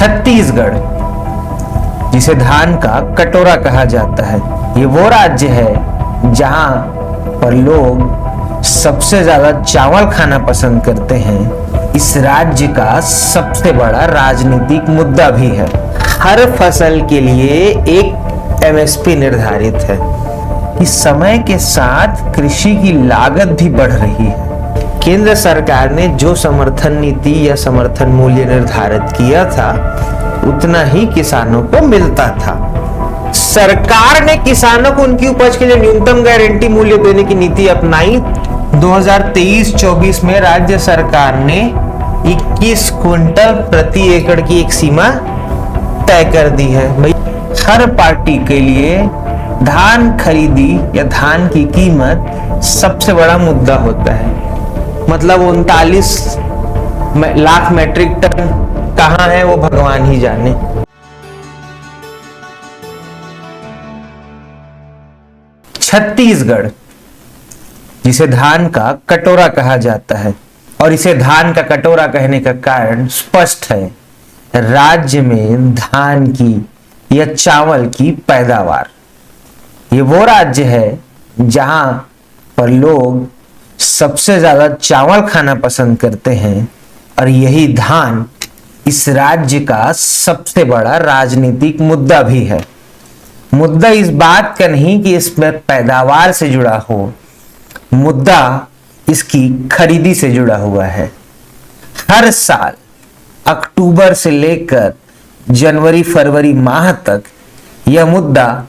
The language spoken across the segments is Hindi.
छत्तीसगढ़, जिसे धान का कटोरा कहा जाता है, ये वो राज्य है जहां पर लोग सबसे ज्यादा चावल खाना पसंद करते हैं। इस राज्य का सबसे बड़ा राजनीतिक मुद्दा भी है। हर फसल के लिए एक एमएसपी निर्धारित है कि समय के साथ कृषि की लागत भी बढ़ रही है। केंद्र सरकार ने जो समर्थन नीति या समर्थन मूल्य निर्धारित किया था उतना ही किसानों को मिलता था। सरकार ने किसानों को उनकी उपज के लिए न्यूनतम गारंटी मूल्य देने की नीति अपनाई। 2023-24 में राज्य सरकार ने 21 क्विंटल प्रति एकड़ की एक सीमा तय कर दी है। भाई, हर पार्टी के लिए धान खरीदी या धान की कीमत सबसे बड़ा मुद्दा होता है। मतलब 39 लाख मैट्रिक टन कहां है वो भगवान ही जाने। छत्तीसगढ़, जिसे धान का कटोरा कहा जाता है, और इसे धान का कटोरा कहने का कारण स्पष्ट है। राज्य में धान की या चावल की पैदावार, ये वो राज्य है जहां पर लोग सबसे ज्यादा चावल खाना पसंद करते हैं, और यही धान इस राज्य का सबसे बड़ा राजनीतिक मुद्दा भी है। मुद्दा इस बात का नहीं कि इसमें पैदावार से जुड़ा हो, मुद्दा इसकी खरीदी से जुड़ा हुआ है। हर साल अक्टूबर से लेकर जनवरी फरवरी माह तक यह मुद्दा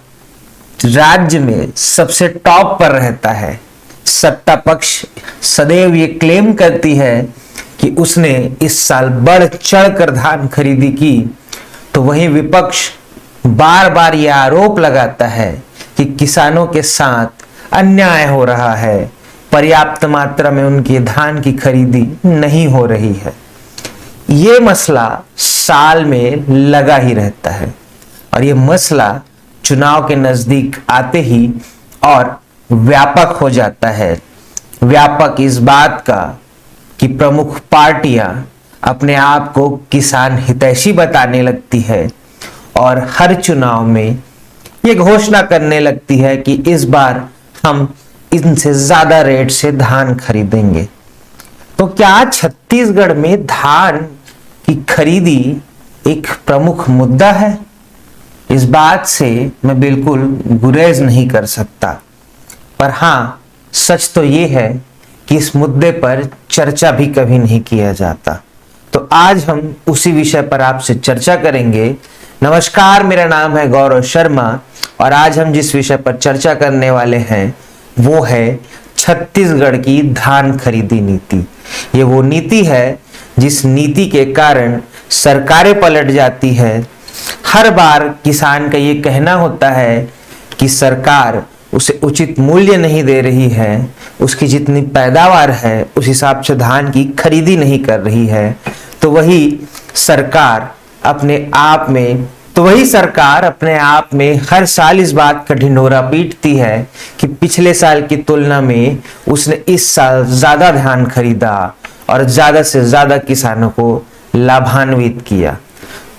राज्य में सबसे टॉप पर रहता है। सत्ता पक्ष सदैव ये क्लेम करती है कि उसने इस साल बढ़ चढ़कर धान खरीदी की, तो वहीं विपक्ष बार बार यह आरोप लगाता है कि किसानों के साथ अन्याय हो रहा है, पर्याप्त मात्रा में उनकी धान की खरीदी नहीं हो रही है। ये मसला साल में लगा ही रहता है, और ये मसला चुनाव के नजदीक आते ही और व्यापक हो जाता है। व्यापक इस बात का कि प्रमुख पार्टियां अपने आप को किसान हितैषी बताने लगती है और हर चुनाव में ये घोषणा करने लगती है कि इस बार हम इनसे ज्यादा रेट से धान खरीदेंगे। तो क्या छत्तीसगढ़ में धान की खरीदी एक प्रमुख मुद्दा है? इस बात से मैं बिल्कुल गुरेज नहीं कर सकता, पर हाँ, सच तो ये है कि इस मुद्दे पर चर्चा भी कभी नहीं किया जाता। तो आज हम उसी विषय पर आपसे चर्चा करेंगे। नमस्कार, मेरा नाम है गौरव शर्मा, और आज हम जिस विषय पर चर्चा करने वाले हैं वो है छत्तीसगढ़ की धान खरीदी नीति। ये वो नीति है जिस नीति के कारण सरकारें पलट जाती है। हर बार किसान का ये कहना होता है कि सरकार उसे उचित मूल्य नहीं दे रही है, उसकी जितनी पैदावार है उस हिसाब से धान की खरीदी नहीं कर रही है। तो वही सरकार अपने आप में हर साल इस बात का ढिंढोरा पीटती है कि पिछले साल की तुलना में उसने इस साल ज्यादा धान खरीदा और ज्यादा से ज्यादा किसानों को लाभान्वित किया।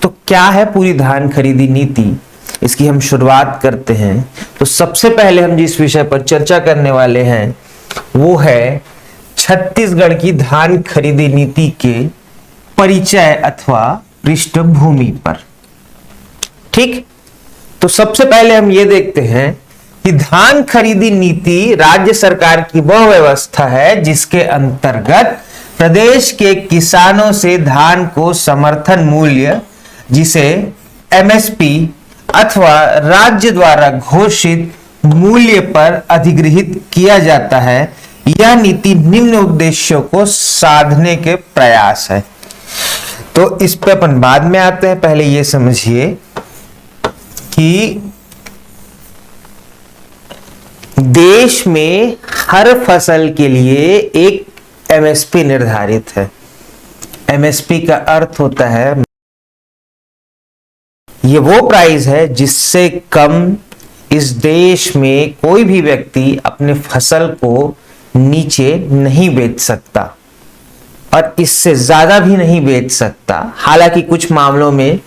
तो क्या है पूरी धान खरीदी नीति, इसकी हम शुरुआत करते हैं। तो सबसे पहले हम जिस विषय पर चर्चा करने वाले हैं वो है छत्तीसगढ़ की धान खरीदी नीति के परिचय अथवा पृष्ठभूमि पर। ठीक, तो सबसे पहले हम ये देखते हैं कि धान खरीदी नीति राज्य सरकार की वह व्यवस्था है जिसके अंतर्गत प्रदेश के किसानों से धान को समर्थन मूल्य, जिसे एमएसपी अथवा राज्य द्वारा घोषित मूल्य पर अधिग्रहित किया जाता है। यह नीति निम्न उद्देश्यों को साधने के प्रयास है। तो इस पे अपन बाद में आते हैं। पहले ये समझिए कि देश में हर फसल के लिए एक एमएसपी निर्धारित है। एमएसपी का अर्थ होता है ये वो प्राइस है जिससे कम इस देश में कोई भी व्यक्ति अपने फसल को नीचे नहीं बेच सकता। और इससे ज्यादा भी नहीं बेच सकता। हालांकि कुछ मामलों में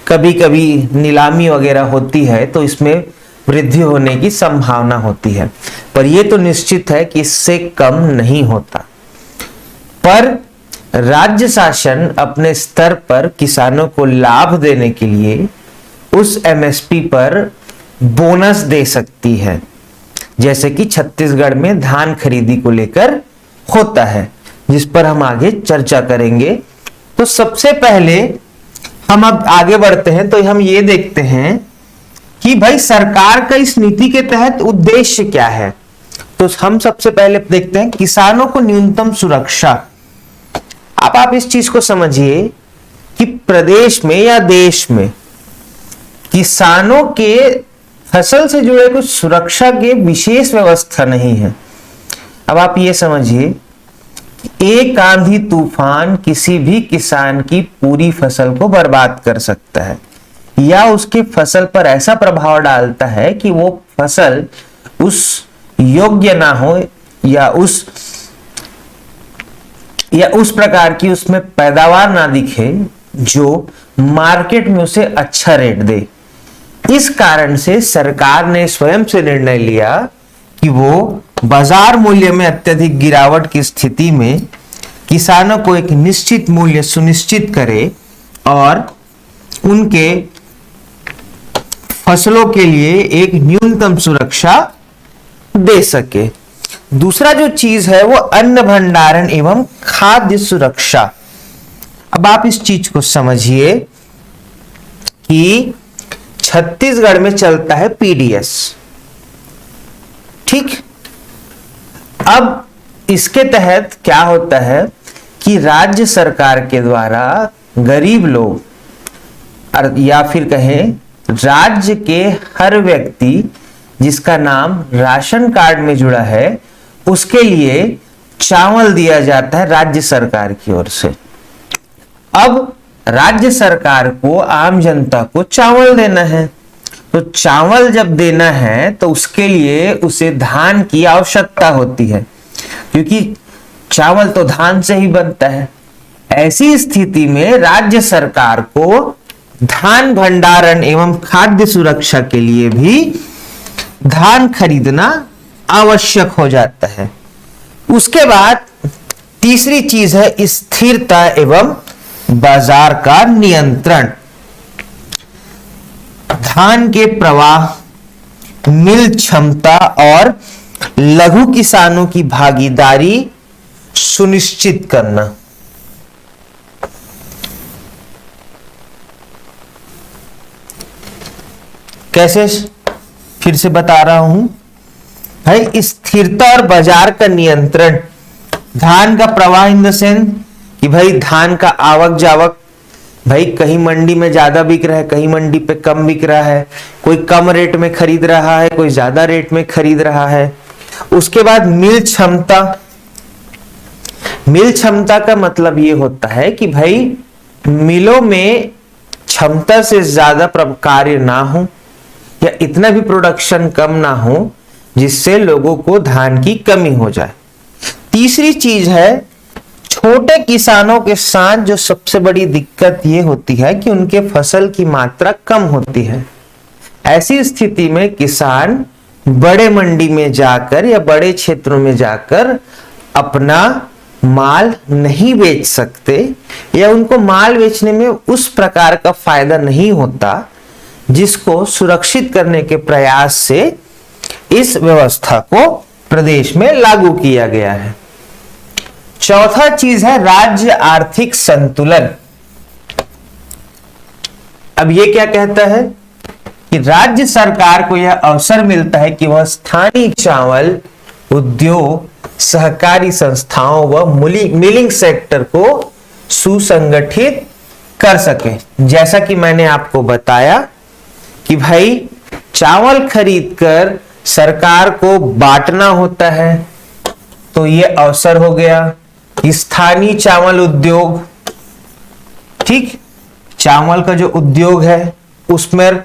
कभी कभी नीलामी वगैरह होती है तो इसमें वृद्धि होने की संभावना होती है, पर यह तो निश्चित है कि इससे कम नहीं होता। पर राज्य शासन अपने स्तर पर किसानों को लाभ देने के लिए उस एमएसपी पर बोनस दे सकती है, जैसे कि छत्तीसगढ़ में धान खरीदी को लेकर होता है, जिस पर हम आगे चर्चा करेंगे। तो सबसे पहले हम अब आगे बढ़ते हैं तो हम ये देखते हैं कि भाई सरकार का इस नीति के तहत उद्देश्य क्या है। तो हम सबसे पहले देखते हैं किसानों को न्यूनतम सुरक्षा। अब आप इस चीज को समझिए कि प्रदेश में या देश में किसानों के फसल से जुड़े कुछ सुरक्षा के विशेष व्यवस्था नहीं है। अब आप ये समझिए, एक आंधी तूफान किसी भी किसान की पूरी फसल को बर्बाद कर सकता है या उसके फसल पर ऐसा प्रभाव डालता है कि वो फसल उस योग्य ना हो या उस प्रकार की उसमें पैदावार ना दिखे जो मार्केट में उसे अच्छा रेट दे। इस कारण से सरकार ने स्वयं से निर्णय लिया कि वो बाजार मूल्य में अत्यधिक गिरावट की स्थिति में किसानों को एक निश्चित मूल्य सुनिश्चित करे और उनके फसलों के लिए एक न्यूनतम सुरक्षा दे सके। दूसरा जो चीज है वो अन्न भंडारण एवं खाद्य सुरक्षा। अब आप इस चीज को समझिए कि छत्तीसगढ़ में चलता है पीडीएस, ठीक। अब इसके तहत क्या होता है कि राज्य सरकार के द्वारा गरीब लोग या फिर कहें राज्य के हर व्यक्ति जिसका नाम राशन कार्ड में जुड़ा है उसके लिए चावल दिया जाता है राज्य सरकार की ओर से। अब राज्य सरकार को आम जनता को चावल देना है, तो चावल जब देना है तो उसके लिए उसे धान की आवश्यकता होती है, क्योंकि चावल तो धान से ही बनता है। ऐसी स्थिति में राज्य सरकार को धान भंडारण एवं खाद्य सुरक्षा के लिए भी धान खरीदना आवश्यक हो जाता है। उसके बाद तीसरी चीज है स्थिरता एवं बाजार का नियंत्रण। धान के प्रवाह, मिल क्षमता और लघु किसानों की भागीदारी सुनिश्चित करना। कैसे, फिर से बता रहा हूं भाई, स्थिरता और बाजार का नियंत्रण। धान का प्रवाह इन द सेंस कि भाई धान का आवक जावक, भाई कहीं मंडी में ज्यादा बिक रहा है, कहीं मंडी पे कम बिक रहा है, कोई कम रेट में खरीद रहा है, कोई ज्यादा रेट में खरीद रहा है। उसके बाद मिल क्षमता। मिल क्षमता का मतलब ये होता है कि भाई मिलों में क्षमता से ज्यादा कार्य ना हो या इतना भी प्रोडक्शन कम ना हो जिससे लोगों को धान की कमी हो जाए। तीसरी चीज है छोटे किसानों के साथ जो सबसे बड़ी दिक्कत ये होती है कि उनके फसल की मात्रा कम होती है। ऐसी स्थिति में किसान बड़े मंडी में जाकर या बड़े क्षेत्रों में जाकर अपना माल नहीं बेच सकते या उनको माल बेचने में उस प्रकार का फायदा नहीं होता जिसको सुरक्षित करने के प्रयास से इस व्यवस्था को प्रदेश में लागू किया गया है। चौथा चीज है राज्य आर्थिक संतुलन। अब ये क्या कहता है कि राज्य सरकार को यह अवसर मिलता है कि वह स्थानीय चावल उद्योग, सहकारी संस्थाओं व मिलिंग सेक्टर को सुसंगठित कर सके। जैसा कि मैंने आपको बताया कि भाई चावल खरीदकर सरकार को बांटना होता है, तो ये अवसर हो गया। स्थानीय चावल उद्योग, ठीक, चावल का जो उद्योग है उसमें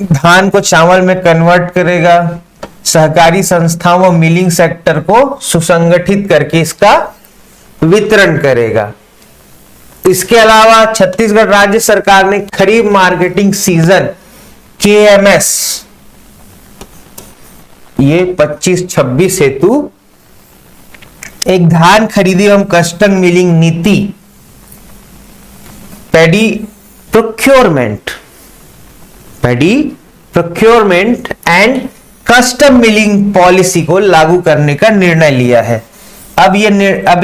धान को चावल में कन्वर्ट करेगा, सहकारी संस्थाओं व मिलिंग सेक्टर को सुसंगठित करके इसका वितरण करेगा। इसके अलावा छत्तीसगढ़ राज्य सरकार ने खरीफ मार्केटिंग सीजन KMS ये 25-26 हेतु एक धान खरीदी एवं कस्टम मिलिंग नीति paddy procurement and custom milling policy को लागू करने का निर्णय लिया है। अब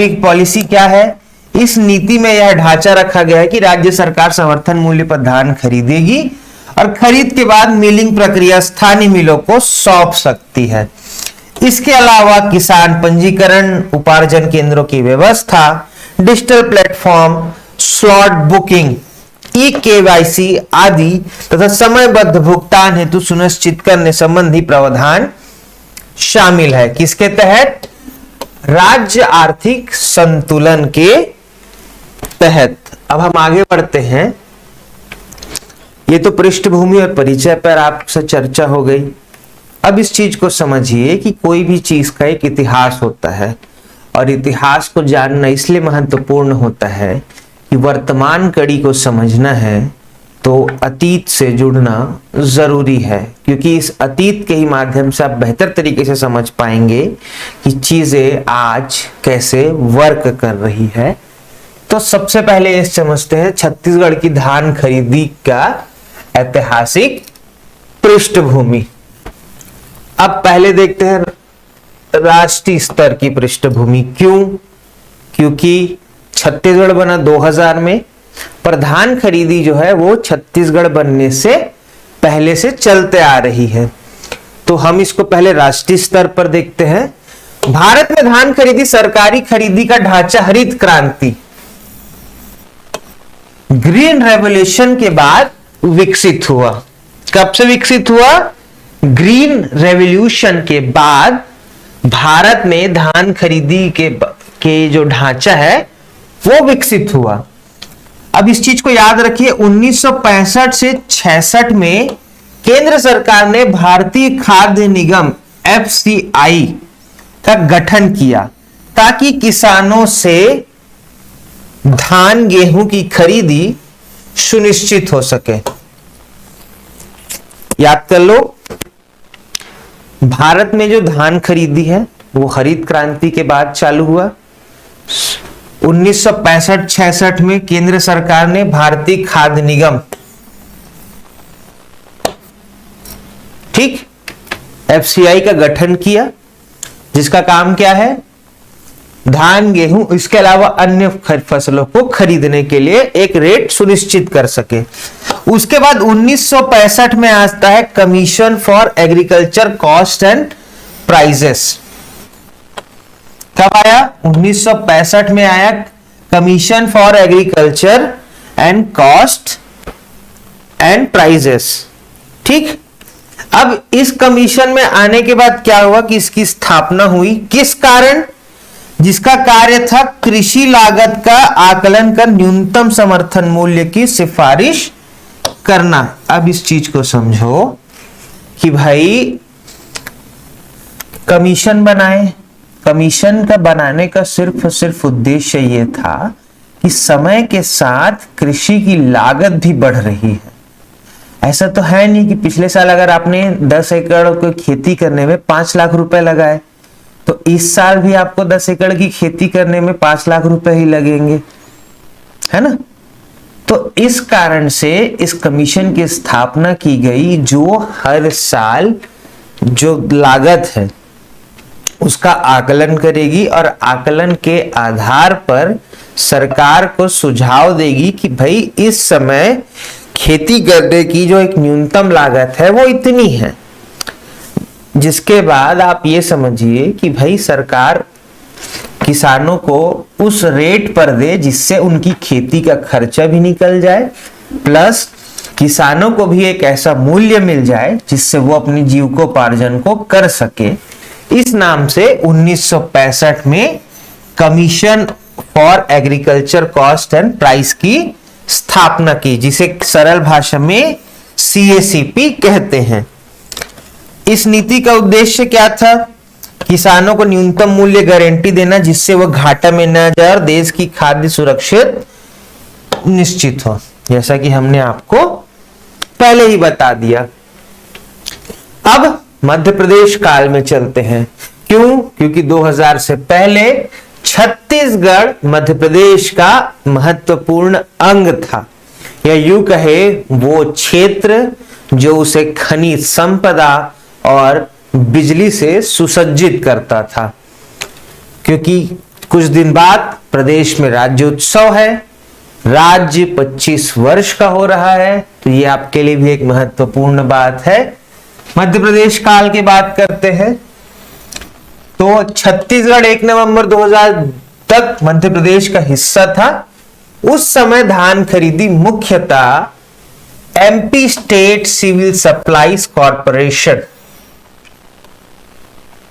एक पॉलिसी क्या है? इस नीति में यह ढांचा रखा गया है कि राज्य सरकार समर्थन मूल्य पर धान खरीदेगी और खरीद के बाद मिलिंग प्रक्रिया स्थानीय मिलों को सौंप सकती है। इसके अलावा किसान पंजीकरण, उपार्जन केंद्रों की व्यवस्था, digital platform, slot booking, KYC आदि तथा समयबद्ध भुगतान हेतु सुनिश्चित करने संबंधी प्रावधान शामिल है। किसके तहत? राज्य आर्थिक संतुलन के तहत। अब हम आगे बढ़ते हैं। ये तो पृष्ठभूमि और परिचय पर आपसे चर्चा हो गई। अब इस चीज को समझिए कि कोई भी चीज का एक इतिहास होता है और इतिहास को जानना इसलिए महत्वपूर्ण होता है कि वर्तमान कड़ी को समझना है तो अतीत से जुड़ना जरूरी है, क्योंकि इस अतीत के ही माध्यम से आप बेहतर तरीके से समझ पाएंगे कि चीजें आज कैसे वर्क कर रही है। तो सबसे पहले ये समझते हैं छत्तीसगढ़ की धान खरीदी का ऐतिहासिक पृष्ठभूमि। अब पहले देखते हैं राष्ट्रीय स्तर की पृष्ठभूमि। क्यों? क्योंकि छत्तीसगढ़ बना 2000 में, पर धान खरीदी जो है वो छत्तीसगढ़ बनने से पहले से चलते आ रही है। तो हम इसको पहले राष्ट्रीय स्तर पर देखते हैं। भारत में धान खरीदी सरकारी खरीदी का ढांचा हरित क्रांति ग्रीन रेवोल्यूशन के बाद विकसित हुआ। कब से विकसित हुआ? ग्रीन रेवोल्यूशन के बाद भारत में धान खरीदी के जो ढांचा है वो विकसित हुआ। अब इस चीज को याद रखिए, 1965 से 66 में केंद्र सरकार ने भारतीय खाद्य निगम FCI का गठन किया ताकि किसानों से धान गेहूं की खरीदी सुनिश्चित हो सके। याद कर लो, भारत में जो धान खरीदी है वो हरित क्रांति के बाद चालू हुआ। 1965-66 में केंद्र सरकार ने भारतीय खाद्य निगम, ठीक, FCI का गठन किया, जिसका काम क्या है? धान गेहूं इसके अलावा अन्य फसलों को खरीदने के लिए एक रेट सुनिश्चित कर सके। उसके बाद 1965 में आता है commission for agriculture cost and prices. कब आया? 1965 में आया commission for agriculture and cost and prices, ठीक। अब इस कमीशन में आने के बाद क्या हुआ कि इसकी स्थापना हुई। किस कारण? जिसका कार्य था कृषि लागत का आकलन कर न्यूनतम समर्थन मूल्य की सिफारिश करना। अब इस चीज को समझो कि भाई कमीशन बनाए। कमीशन का बनाने का सिर्फ और सिर्फ उद्देश्य यह था कि समय के साथ कृषि की लागत भी बढ़ रही है। ऐसा तो है नहीं कि पिछले साल अगर आपने 10 एकड़ को खेती करने में 5 लाख रुपए लगाए तो इस साल भी आपको 10 एकड़ की खेती करने में 5 लाख रुपए ही लगेंगे, है ना। तो इस कारण से इस कमीशन की स्थापना की गई जो हर साल जो लागत है उसका आकलन करेगी और आकलन के आधार पर सरकार को सुझाव देगी कि भाई इस समय खेती करने की जो एक न्यूनतम लागत है वो इतनी है। जिसके बाद आप ये समझिए कि भाई सरकार किसानों को उस रेट पर दे जिससे उनकी खेती का खर्चा भी निकल जाए, प्लस किसानों को भी एक ऐसा मूल्य मिल जाए जिससे वो अपनी जीविकोपार्जन को कर सके। इस नाम से 1965 में commission for agriculture cost and price की स्थापना की, जिसे सरल भाषा में CACP कहते हैं। इस नीति का उद्देश्य क्या था किसानों को न्यूनतम मूल्य गारंटी देना जिससे वह घाटा में न जाए और देश की खाद्य सुरक्षित निश्चित हो, जैसा कि हमने आपको पहले ही बता दिया। अब मध्य प्रदेश काल में चलते हैं। क्यों? क्योंकि 2000 से पहले छत्तीसगढ़ मध्य प्रदेश का महत्वपूर्ण अंग था, या यूं कहे वो क्षेत्र जो उसे खनिज संपदा और बिजली से सुसज्जित करता था। क्योंकि कुछ दिन बाद प्रदेश में राज्योत्सव है, राज्य 25 वर्ष का हो रहा है, तो ये आपके लिए भी एक महत्वपूर्ण बात है। मध्य प्रदेश काल की बात करते हैं तो छत्तीसगढ़ 1 नवंबर 2000 तक मध्य प्रदेश का हिस्सा था। उस समय धान खरीदी मुख्यतः MP state civil supplies corporation,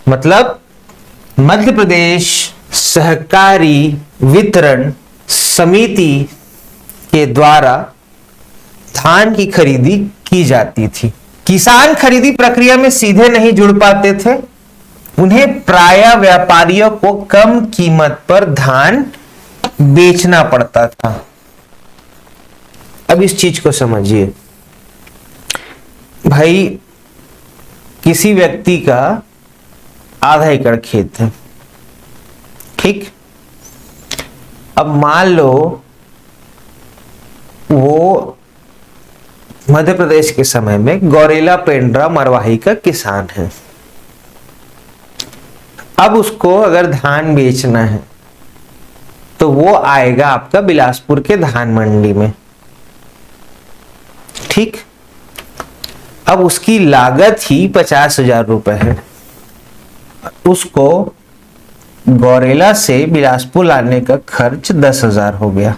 मतलब मध्य प्रदेश सहकारी वितरण समिति के द्वारा धान की खरीदी की जाती थी। किसान खरीदी प्रक्रिया में सीधे नहीं जुड़ पाते थे, उन्हें प्रायः व्यापारियों को कम कीमत पर धान बेचना पड़ता था। अब इस चीज को समझिए भाई, किसी व्यक्ति का आधा एकड़ खेत है, ठीक। अब मान लो वो मध्य प्रदेश के समय में गौरेला पेंड्रा मरवाही का किसान है। अब उसको अगर धान बेचना है तो वो आएगा आपका बिलासपुर के धान मंडी में, ठीक। अब उसकी लागत ही 50,000 रुपए है। उसको गौरेला से बिलासपुर लाने का खर्च 10,000 हो गया,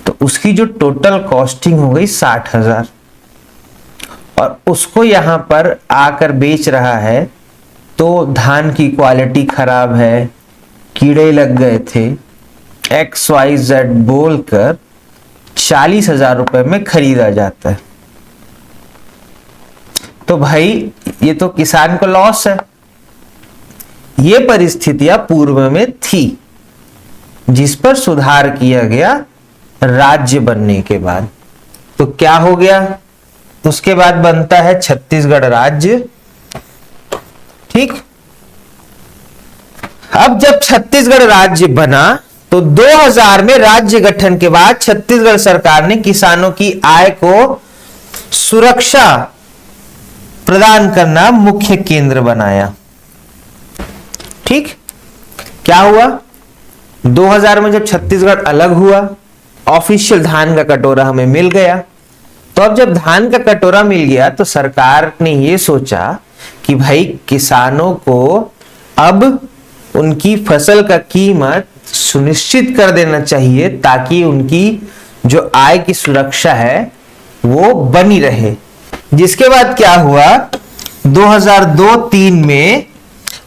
तो उसकी जो टोटल कॉस्टिंग हो गई 60,000। और उसको यहां पर आकर बेच रहा है तो धान की क्वालिटी खराब है, कीड़े लग गए थे, XYZ बोलकर 40,000 रुपए में खरीदा जाता है। तो भाई ये तो किसान को लॉस है। ये परिस्थितियां पूर्व में थी, जिस पर सुधार किया गया राज्य बनने के बाद। तो क्या हो गया? उसके बाद बनता है छत्तीसगढ़ राज्य, ठीक। अब जब छत्तीसगढ़ राज्य बना तो 2000 में राज्य गठन के बाद छत्तीसगढ़ सरकार ने किसानों की आय को सुरक्षा प्रदान करना मुख्य केंद्र बनाया, ठीक। क्या हुआ? 2000 में जब छत्तीसगढ़ अलग हुआ, ऑफिशियल धान का कटोरा हमें मिल गया। तो अब जब धान का कटोरा मिल गया तो सरकार ने यह सोचा कि भाई किसानों को अब उनकी फसल का कीमत सुनिश्चित कर देना चाहिए, ताकि उनकी जो आय की सुरक्षा है वो बनी रहे। जिसके बाद क्या हुआ, 2002-03 में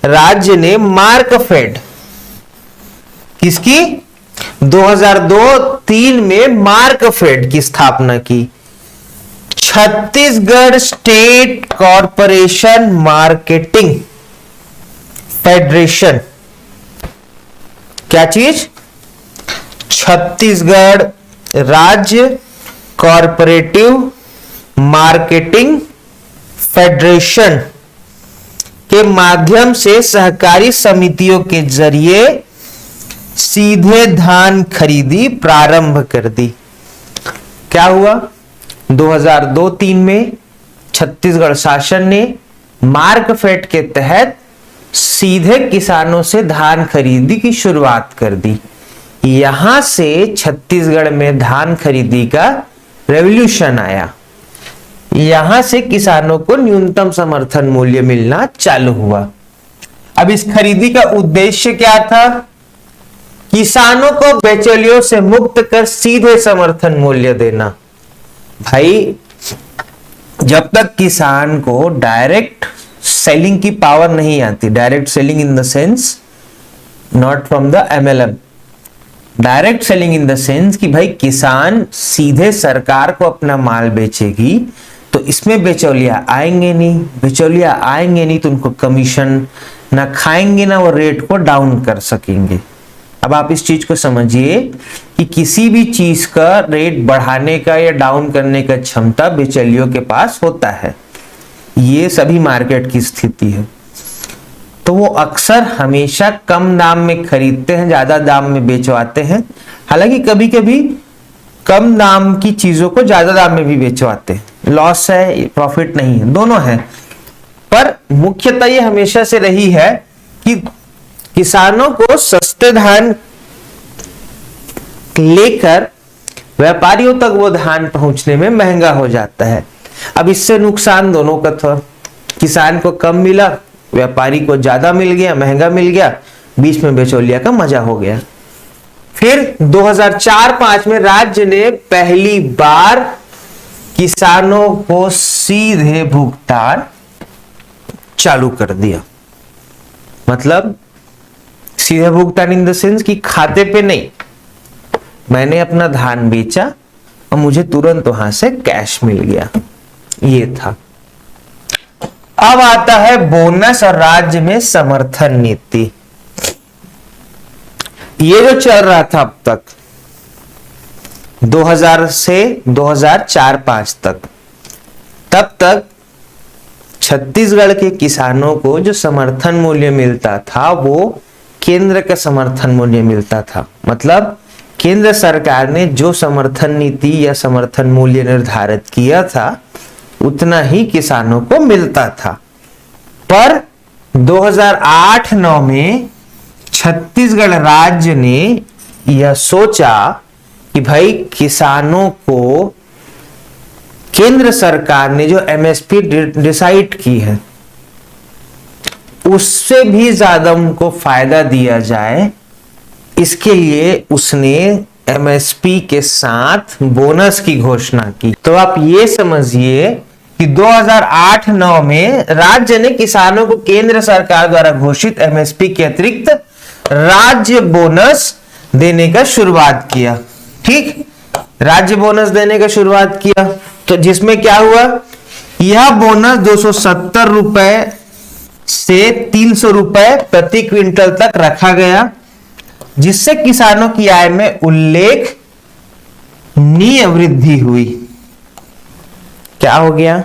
राज्य ने मार्कफेड, किसकी? 2002-03 में मार्कफेड की स्थापना की, Chhattisgarh state corporation marketing federation. क्या चीज? छत्तीसगढ़ राज्य कॉरपोरेटिव मार्केटिंग फेडरेशन के माध्यम से सहकारी समितियों के जरिए सीधे धान खरीदी प्रारंभ कर दी। क्या हुआ? 2002-03 में छत्तीसगढ़ शासन ने मार्कफेड के तहत सीधे किसानों से धान खरीदी की शुरुआत कर दी। यहां से छत्तीसगढ़ में धान खरीदी का रेवोल्यूशन आया। यहां से किसानों को न्यूनतम समर्थन मूल्य मिलना चालू हुआ। अब इस खरीदी का उद्देश्य क्या था? किसानों को बिचौलियों से मुक्त कर सीधे समर्थन मूल्य देना। भाई जब तक किसान को डायरेक्ट सेलिंग की पावर नहीं आती, direct selling in the sense not from the MLM, direct selling in the sense कि भाई किसान सीधे सरकार को अपना माल बेचेगी, तो इसमें बिचौलिया आएंगे नहीं। बिचौलिया आएंगे नहीं तो उनको कमीशन ना खाएंगे ना वो रेट को डाउन कर सकेंगे। अब आप इस चीज को समझिए कि किसी भी चीज का रेट बढ़ाने का या डाउन करने का क्षमता बिचौलियों के पास होता है। ये सभी मार्केट की स्थिति है। तो वो अक्सर हमेशा कम दाम में खरीदते हैं, ज्यादा दाम में बेचवाते हैं। हालांकि कभी कभी कम दाम की चीजों को ज्यादा दाम में भी बेचवाते हैं। लॉस है, प्रॉफिट नहीं है, दोनों है। पर मुख्यतः ये हमेशा से रही है कि किसानों को सस्ते धान लेकर व्यापारियों तक वो धान पहुंचने में महंगा हो जाता है। अब इससे नुकसान दोनों का था। किसान को कम मिला, व्यापारी को ज्यादा मिल गया, महंगा मिल गया, बीच में बिचौलिया का मजा हो गया। फिर 2004-05 में राज्य ने पहली बार किसानों को सीधे भुगतान चालू कर दिया। मतलब सीधे भुगतान इन द सेंस कि खाते पे नहीं, मैंने अपना धान बेचा और मुझे तुरंत वहां से कैश मिल गया। ये था। अब आता है बोनस और राज्य में समर्थन नीति। ये जो चल रहा था अब तक 2000 से 2004-05 तक, तब तक छत्तीसगढ़ के किसानों को जो समर्थन मूल्य मिलता था वो केंद्र का समर्थन मूल्य मिलता था। मतलब केंद्र सरकार ने जो समर्थन नीति या समर्थन मूल्य निर्धारित किया था उतना ही किसानों को मिलता था। पर 2008-09 में छत्तीसगढ़ राज्य ने यह सोचा कि भाई किसानों को केंद्र सरकार ने जो एमएसपी डिसाइड की है उससे भी ज्यादा उनको फायदा दिया जाए, इसके लिए उसने एमएसपी के साथ बोनस की घोषणा की। तो आप ये समझिए कि 2008-09 में राज्य ने किसानों को केंद्र सरकार द्वारा घोषित एमएसपी के अतिरिक्त राज्य बोनस देने का शुरुआत किया। ठीक, राज्य बोनस देने का शुरुआत किया। तो जिसमें क्या हुआ, यह बोनस 270 रुपए से 300 रुपए प्रति क्विंटल तक रखा गया, जिससे किसानों की आय में उल्लेखनीय वृद्धि हुई। क्या हो गया,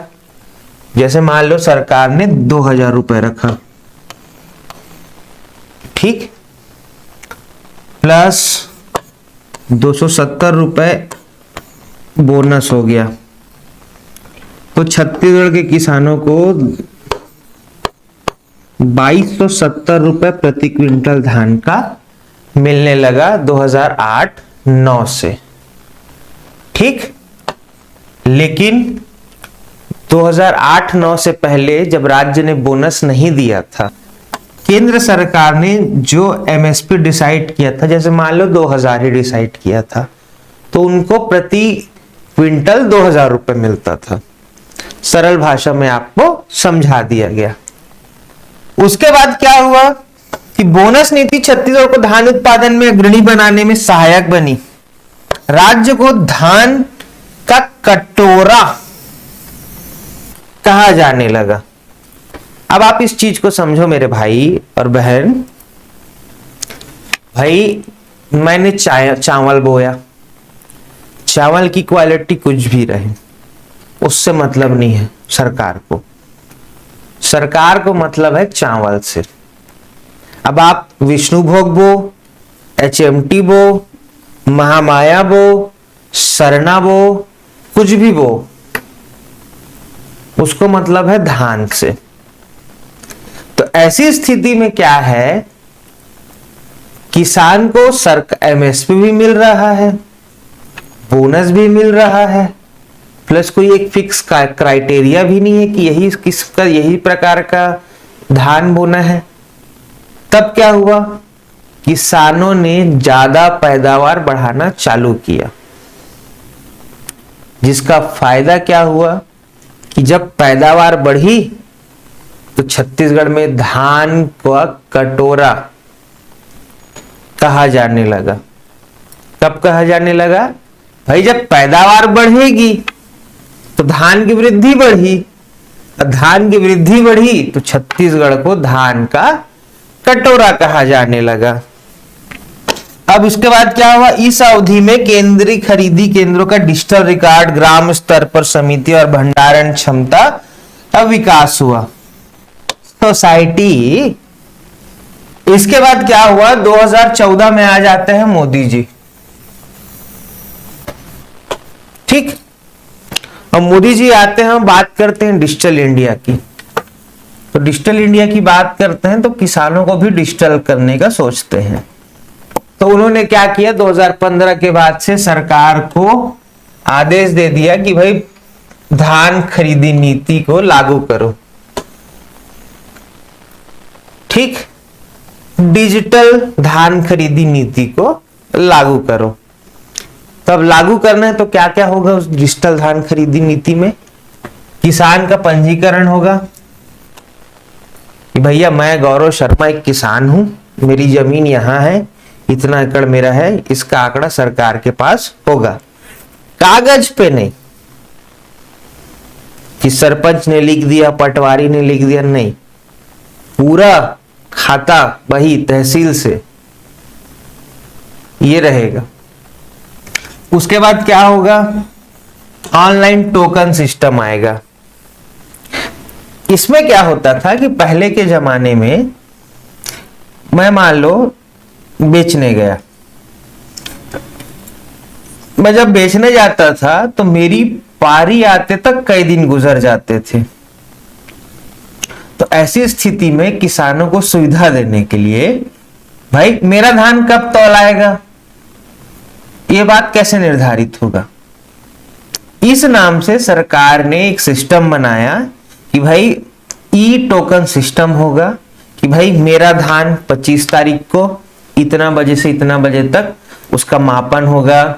जैसे मान लो सरकार ने 2000 रुपए रखा, ठीक, प्लस 270 रुपए बोनस हो गया, तो छत्तीसगढ़ के किसानों को 2270 रुपए प्रति क्विंटल धान का मिलने लगा 2008-09 से। ठीक, लेकिन 2008-09 से पहले जब राज्य ने बोनस नहीं दिया था, केंद्र सरकार ने जो एमएसपी डिसाइड किया था, जैसे मान लो 2000 ही डिसाइड किया था, तो उनको प्रति क्विंटल 2000 रुपए मिलता था। सरल भाषा में आपको समझा दिया गया। उसके बाद क्या हुआ कि बोनस नीति छत्तीसगढ़ को धान उत्पादन में अग्रणी बनाने में सहायक बनी। राज्य को धान का कटोरा कहा जाने लगा। अब आप इस चीज को समझो मेरे भाई और बहन। भाई मैंने चावल बोया, चावल की क्वालिटी कुछ भी रहे उससे मतलब नहीं है सरकार को। सरकार को मतलब है चावल से। अब आप विष्णुभोग बो, HMT बो, महामाया बो, सरना बो, कुछ भी बो, उसको मतलब है धान से। तो ऐसी स्थिति में क्या है, किसान को एमएसपी भी मिल रहा है, बोनस भी मिल रहा है, प्लस कोई एक फिक्स क्राइटेरिया भी नहीं है कि यही प्रकार का धान बोना है। तब क्या हुआ, किसानों ने ज्यादा पैदावार बढ़ाना चालू किया, जिसका फायदा क्या हुआ कि जब पैदावार बढ़ी तो छत्तीसगढ़ में धान का कटोरा कहा जाने लगा। कब कहा जाने लगा, भाई जब पैदावार बढ़ेगी तो धान की वृद्धि बढ़ी, और धान की वृद्धि बढ़ी तो छत्तीसगढ़ को धान का कटोरा कहा जाने लगा। अब उसके बाद क्या हुआ, इस अवधि में केंद्रीय खरीदी केंद्रों का डिजिटल रिकॉर्ड, ग्राम स्तर पर समिति और भंडारण क्षमता का विकास हुआ, सोसाइटी। इसके बाद क्या हुआ, 2014 में आ जाते हैं मोदी जी। ठीक, और मोदी जी आते हैं, बात करते हैं डिजिटल इंडिया की। तो डिजिटल इंडिया की बात करते हैं तो किसानों को भी डिजिटल करने का सोचते हैं। तो उन्होंने क्या किया, 2015 के बाद से सरकार को आदेश दे दिया कि भाई धान खरीदी नीति को लागू करो। ठीक, डिजिटल धान खरीदी नीति को लागू करो। तब लागू करना है तो क्या क्या होगा उस डिजिटल धान खरीदी नीति में, किसान का पंजीकरण होगा कि भैया मैं गौरव शर्मा एक किसान हूं, मेरी जमीन यहां है, इतना एकड़ मेरा है, इसका आंकड़ा सरकार के पास होगा। कागज पे नहीं कि सरपंच ने लिख दिया, पटवारी ने लिख दिया, नहीं, पूरा खाता बही तहसील से ये रहेगा। उसके बाद क्या होगा, ऑनलाइन टोकन सिस्टम आएगा। इसमें क्या होता था कि पहले के जमाने में मैं मान लो बेचने गया, मैं जब बेचने जाता था तो मेरी पारी आते तक कई दिन गुजर जाते थे। तो ऐसी स्थिति में किसानों को सुविधा देने के लिए भाई मेरा धान कब तौल आएगा, यह बात कैसे निर्धारित होगा, इस नाम से सरकार ने एक सिस्टम बनाया कि भाई ई टोकन सिस्टम होगा कि भाई मेरा धान 25 तारीख को इतना बजे से इतना बजे तक उसका मापन होगा,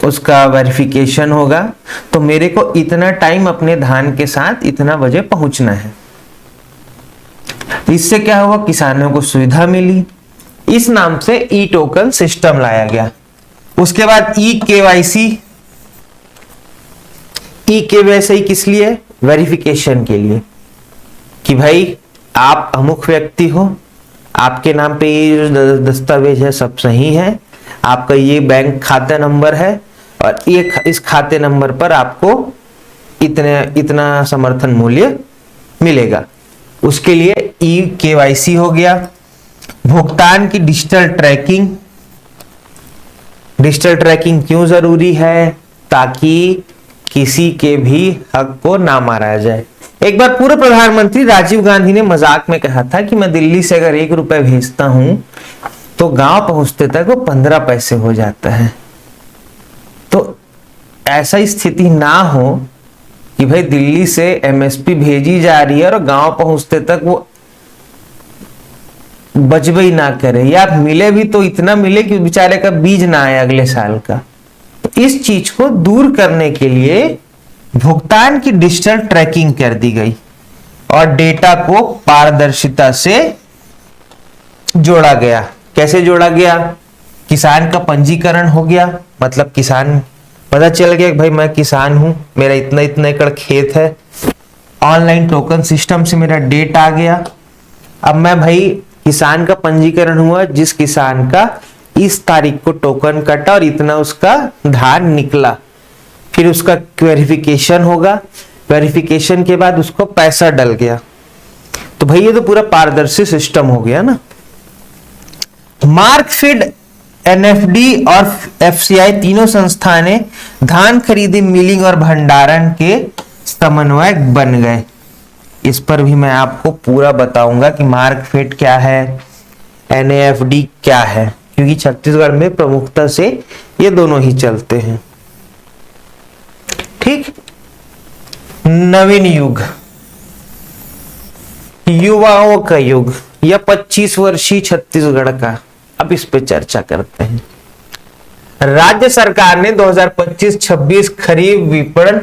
उसका वेरिफिकेशन होगा, तो मेरे को इतना टाइम अपने धान के साथ इतना बजे पहुंचना है। इससे क्या हुआ, किसानों को सुविधा मिली, इस नाम से ई टोकन सिस्टम लाया गया। उसके बाद ई केवाईसी, ई केवाईसी किस लिए, वेरिफिकेशन के लिए कि भाई आप अमुक व्यक्ति हो, आपके नाम पे ये जो दस्तावेज है सब सही है, आपका ये बैंक खाता नंबर है और ये इस खाते नंबर पर आपको इतना समर्थन मूल्य मिलेगा। उसके लिए ई केवाईसी हो गया। भुगतान की डिजिटल ट्रैकिंग, डिजिटल ट्रैकिंग क्यों जरूरी है, ताकि किसी के भी हक को ना मारा जाए। एक बार पूर्व प्रधानमंत्री राजीव गांधी ने मजाक में कहा था कि मैं दिल्ली से अगर 1 रुपए भेजता हूं तो गांव पहुंचते तक वो 15 पैसे हो जाता है। तो ऐसा स्थिति ना हो कि भाई दिल्ली से एमएसपी भेजी जा रही है और गांव पहुंचते तक वो बचबई ना करे, या मिले भी तो इतना मिले कि बेचारे का बीज ना आए अगले साल का। तो इस चीज को दूर करने के लिए भुगतान की डिजिटल ट्रैकिंग कर दी गई और डेटा को पारदर्शिता से जोड़ा गया। कैसे जोड़ा गया, किसान का पंजीकरण हो गया, मतलब किसान पता चल गया कि भाई मैं किसान हूं, मेरा इतना इतना एकड़ खेत है। ऑनलाइन टोकन सिस्टम से मेरा डेट आ गया। अब मैं भाई किसान का पंजीकरण हुआ, जिस किसान का इस तारीख को टोकन कटा और इतना उसका धान निकला, फिर उसका वेरिफिकेशन होगा, वेरिफिकेशन के बाद उसको पैसा डल गया। तो भाई ये तो पूरा पारदर्शी सिस्टम हो गया ना। मार्कफेड, एनएफडी और एफसीआई तीनों संस्थानें धान खरीदी, मिलिंग और भंडारण के समन्वयक बन गए। इस पर भी मैं आपको पूरा बताऊंगा कि मार्कफेड क्या है, एनएफडी क्या है, क्योंकि छत्तीसगढ़ में प्रमुखता से ये दोनों ही चलते हैं। ठीक, नवीन युग, युवाओं का युग, या 25 वर्षीय छत्तीसगढ़ का, अब इस पे चर्चा करते हैं। राज्य सरकार ने 2025-26 खरीफ विपणन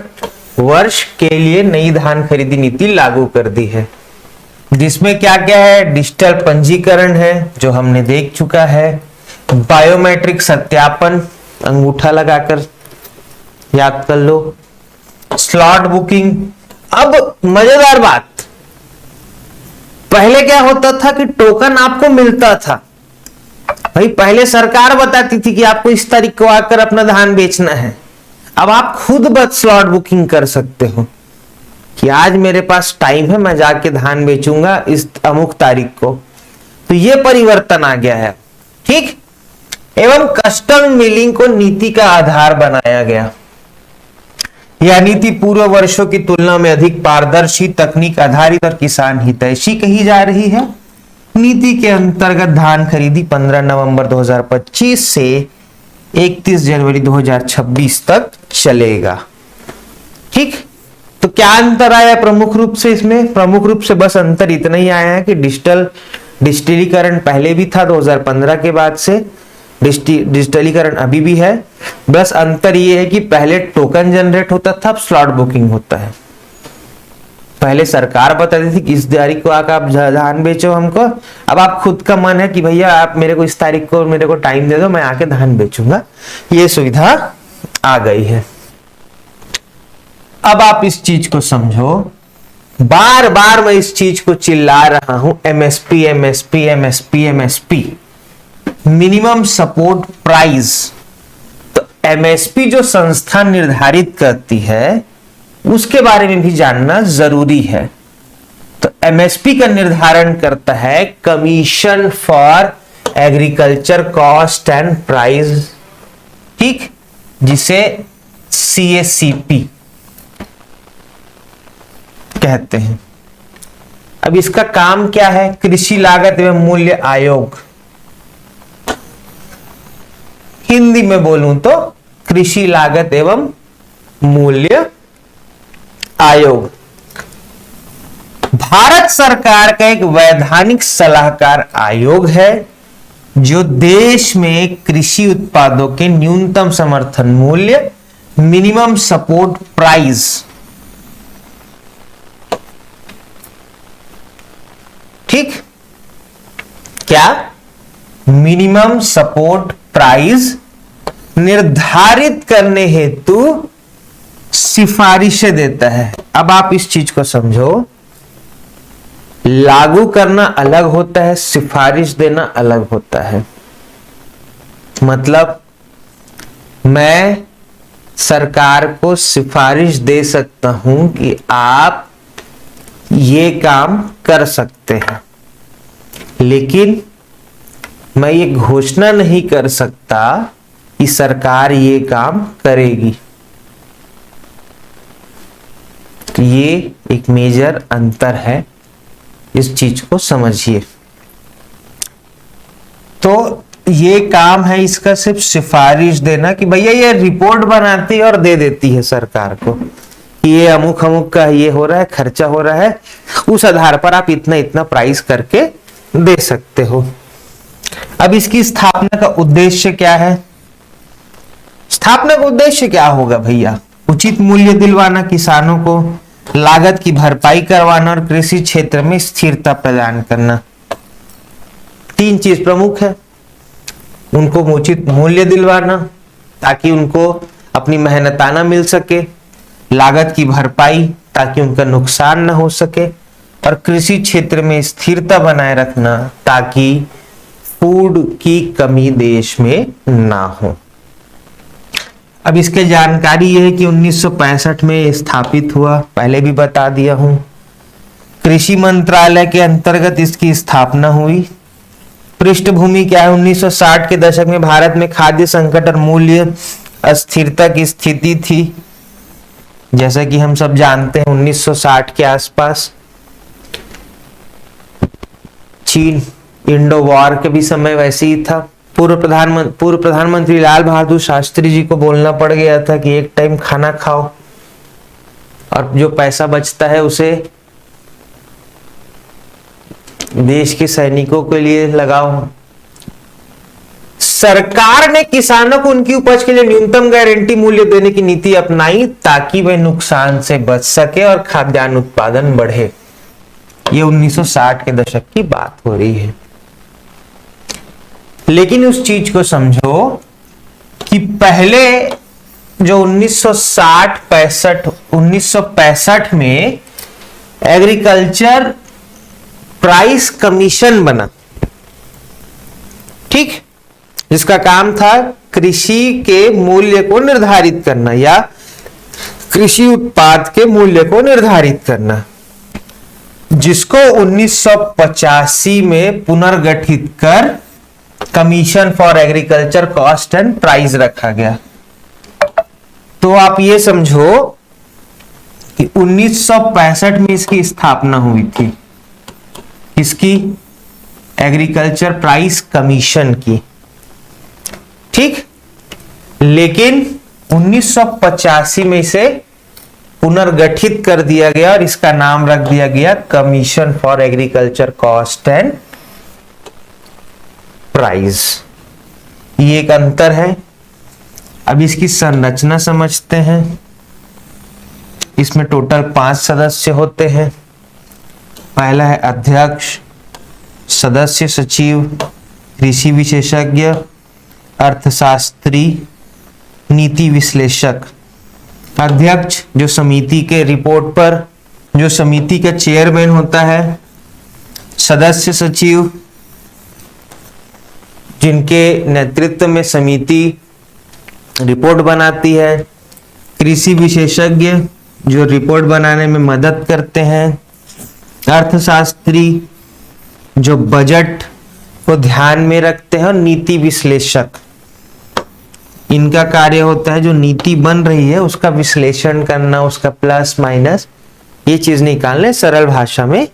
वर्ष के लिए नई धान खरीदी नीति लागू कर दी है, जिसमें क्या क्या है, डिजिटल पंजीकरण है जो हमने देख चुका है, बायोमेट्रिक सत्यापन, अंगूठा लगाकर याद कर लो, स्लॉट बुकिंग। अब मजेदार बात, पहले क्या होता था कि टोकन आपको मिलता था भाई, पहले सरकार बताती थी कि आपको इस तारीख को आकर अपना धान बेचना है। अब आप खुद बस स्लॉट बुकिंग कर सकते हो कि आज मेरे पास टाइम है, मैं जाके धान बेचूंगा इस अमुक तारीख को। तो ये परिवर्तन आ गया है। ठीक। एवं कस्टम मिलिंग को नीति का आधार बनाया गया। यह नीति पूर्व वर्षों की तुलना में अधिक पारदर्शी, तकनीक आधारित और किसान हितैषी कही जा रही है। नीति के अंतर्गत धान खरीदी 15 नवंबर 2025 से 31 जनवरी 2026 तक चलेगा। ठीक। तो क्या अंतर आया प्रमुख रूप से इसमें? प्रमुख रूप से बस अंतर इतना ही आया है कि डिजिटलीकरण पहले भी था 2015 के बाद से, डिजिटलीकरण अभी भी है। बस अंतर ये है कि पहले टोकन जनरेट होता था, अब स्लॉट बुकिंग होता है। पहले सरकार बताती थी कि इस तारीख को आकर आप धान बेचो हमको, अब आप खुद का मन है कि भैया आप मेरे को इस तारीख को मेरे को टाइम दे दो, मैं आके धान बेचूंगा। ये सुविधा आ गई है। अब आप इस चीज को समझो, बार बार मैं इस चीज को चिल्ला रहा हूं, MSP MSP MSP MSP, minimum support price. तो एमएसपी जो संस्था निर्धारित करती है उसके बारे में भी जानना जरूरी है। तो एमएसपी का निर्धारण करता है commission for agriculture cost and price. ठीक। जिसे सीएसीपी कहते हैं। अब इसका काम क्या है? कृषि लागत एवं मूल्य आयोग। हिंदी में बोलूं तो कृषि लागत एवं मूल्य आयोग भारत सरकार का एक वैधानिक सलाहकार आयोग है जो देश में कृषि उत्पादों के न्यूनतम समर्थन मूल्य, मिनिमम सपोर्ट प्राइस, ठीक, क्या मिनिमम सपोर्ट प्राइस निर्धारित करने हेतु सिफारिशें देता है। अब आप इस चीज को समझो, लागू करना अलग होता है, सिफारिश देना अलग होता है। मतलब मैं सरकार को सिफारिश दे सकता हूं कि आप ये काम कर सकते हैं, लेकिन मैं ये घोषणा नहीं कर सकता कि सरकार ये काम करेगी। तो ये एक मेजर अंतर है, इस चीज को समझिए। तो ये काम है इसका सिर्फ सिफारिश देना कि भैया ये रिपोर्ट बनाती है और दे देती है सरकार को कि ये अमुक अमुक का ये हो रहा है, खर्चा हो रहा है, उस आधार पर आप इतना इतना प्राइस करके दे सकते हो। अब इसकी स्थापना का उद्देश्य क्या है? स्थापना का उद्देश्य क्या होगा भैया? उचित मूल्य दिलवाना किसानों को, लागत की भरपाई करवाना और कृषि क्षेत्र में स्थिरता प्रदान करना। तीन चीज प्रमुख है। उनको उचित मूल्य दिलवाना ताकि उनको अपनी मेहनताना मिल सके, लागत की भरपाई ताकि उनका नुकसान न हो सके, और कृषि क्षेत्र में स्थिरता बनाए रखना ताकि फूड की कमी देश में ना हो। अब इसके जानकारी यह है कि 1965 में स्थापित हुआ, पहले भी बता दिया हूं। कृषि मंत्रालय के अंतर्गत इसकी स्थापना हुई। पृष्ठभूमि क्या है? 1960 के दशक में भारत में खाद्य संकट और मूल्य अस्थिरता की स्थिति थी। जैसा कि हम सब जानते हैं 1960 के आसपास चीन इंडो वॉर के भी समय वैसे ही था। पूर्व प्रधानमंत्री लाल बहादुर शास्त्री जी को बोलना पड़ गया था कि एक टाइम खाना खाओ और जो पैसा बचता है उसे देश के सैनिकों के लिए लगाओ। सरकार ने किसानों को उनकी उपज के लिए न्यूनतम गारंटी मूल्य देने की नीति अपनाई ताकि वे नुकसान से बच सके और खाद्यान्न उत्पादन बढ़े। ये 1960 के दशक की बात हो रही है। लेकिन उस चीज को समझो कि पहले जो 1965 में एग्रीकल्चर प्राइस कमीशन बना, ठीक, जिसका काम था कृषि के मूल्य को निर्धारित करना या कृषि उत्पाद के मूल्य को निर्धारित करना, जिसको 1985 में पुनर्गठित कर commission for agriculture cost and price रखा गया। तो आप ये समझो कि 1965 में इसकी स्थापना हुई थी, इसकी एग्रीकल्चर प्राइस कमीशन की, ठीक। लेकिन 1985 में इसे पुनर्गठित कर दिया गया और इसका नाम रख दिया गया commission for agriculture cost and price. ये एक अंतर है। अब इसकी संरचना समझते हैं। इसमें टोटल 5 सदस्य होते हैं। पहला है अध्यक्ष, सदस्य सचिव, कृषि विशेषज्ञ, अर्थशास्त्री, नीति विश्लेषक। अध्यक्ष जो समिति के रिपोर्ट पर जो समिति का चेयरमैन होता है, सदस्य सचिव जिनके नेतृत्व में समिति रिपोर्ट बनाती है, कृषि विशेषज्ञ जो रिपोर्ट बनाने में मदद करते हैं, अर्थशास्त्री जो बजट को ध्यान में रखते हैं और नीति विश्लेषक इनका कार्य होता है जो नीति बन रही है उसका विश्लेषण करना, उसका प्लस माइनस ये चीज निकालने, सरल भाषा में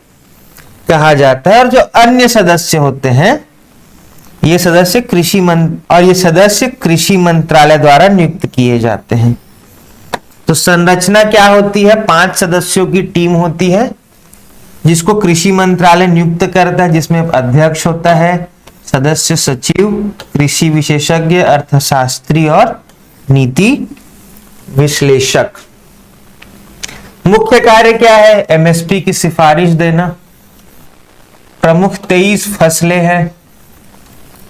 कहा जाता है। और जो अन्य सदस्य होते हैं ये सदस्य कृषि मंत्रालय द्वारा नियुक्त किए जाते हैं। तो संरचना क्या होती है? 5 सदस्यों की टीम होती है जिसको कृषि मंत्रालय नियुक्त करता है, जिसमें अध्यक्ष होता है, सदस्य सचिव, कृषि विशेषज्ञ, अर्थशास्त्री और नीति विश्लेषक। मुख्य कार्य क्या है? एमएसपी की सिफारिश देना। प्रमुख 23 फसलें हैं।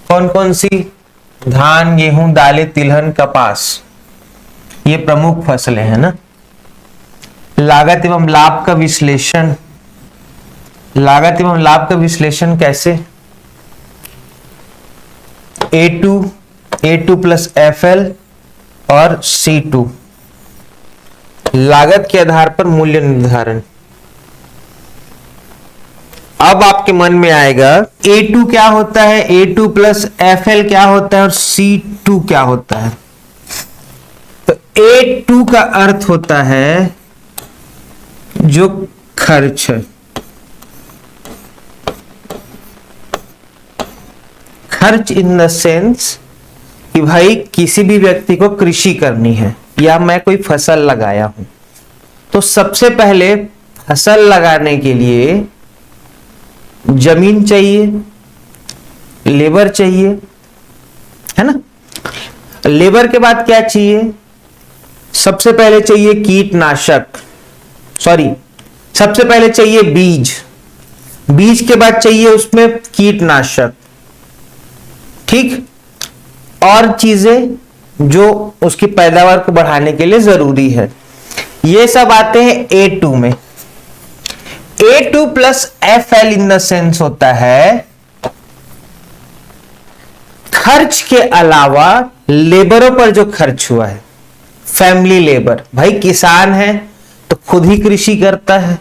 कौन कौन सी? धान, गेहूं, दालें, तिलहन, कपास, ये प्रमुख फसलें हैं ना। लागत एवं लाभ का विश्लेषण। लागत एवं लाभ का विश्लेषण कैसे? A2 प्लस FL और C2, लागत के आधार पर मूल्य निर्धारण। अब आपके मन में आएगा A2 क्या होता है, A2 प्लस FL क्या होता है और C2 क्या होता है। तो A2 का अर्थ होता है जो खर्च है, खर्च इन द सेंस कि भाई किसी भी व्यक्ति को कृषि करनी है या मैं कोई फसल लगाया हूं, तो सबसे पहले फसल लगाने के लिए जमीन चाहिए, लेबर चाहिए, है ना। लेबर के बाद क्या चाहिए? सबसे पहले चाहिए कीटनाशक, सबसे पहले चाहिए बीज, बीज के बाद चाहिए उसमें कीटनाशक, ठीक, और चीजें जो उसकी पैदावार को बढ़ाने के लिए जरूरी है। ये सब आते हैं A2 में। A2 plus FL in the sense होता है खर्च के अलावा लेबरों पर जो खर्च हुआ है, फैमिली लेबर। भाई किसान है तो खुद ही कृषि करता है,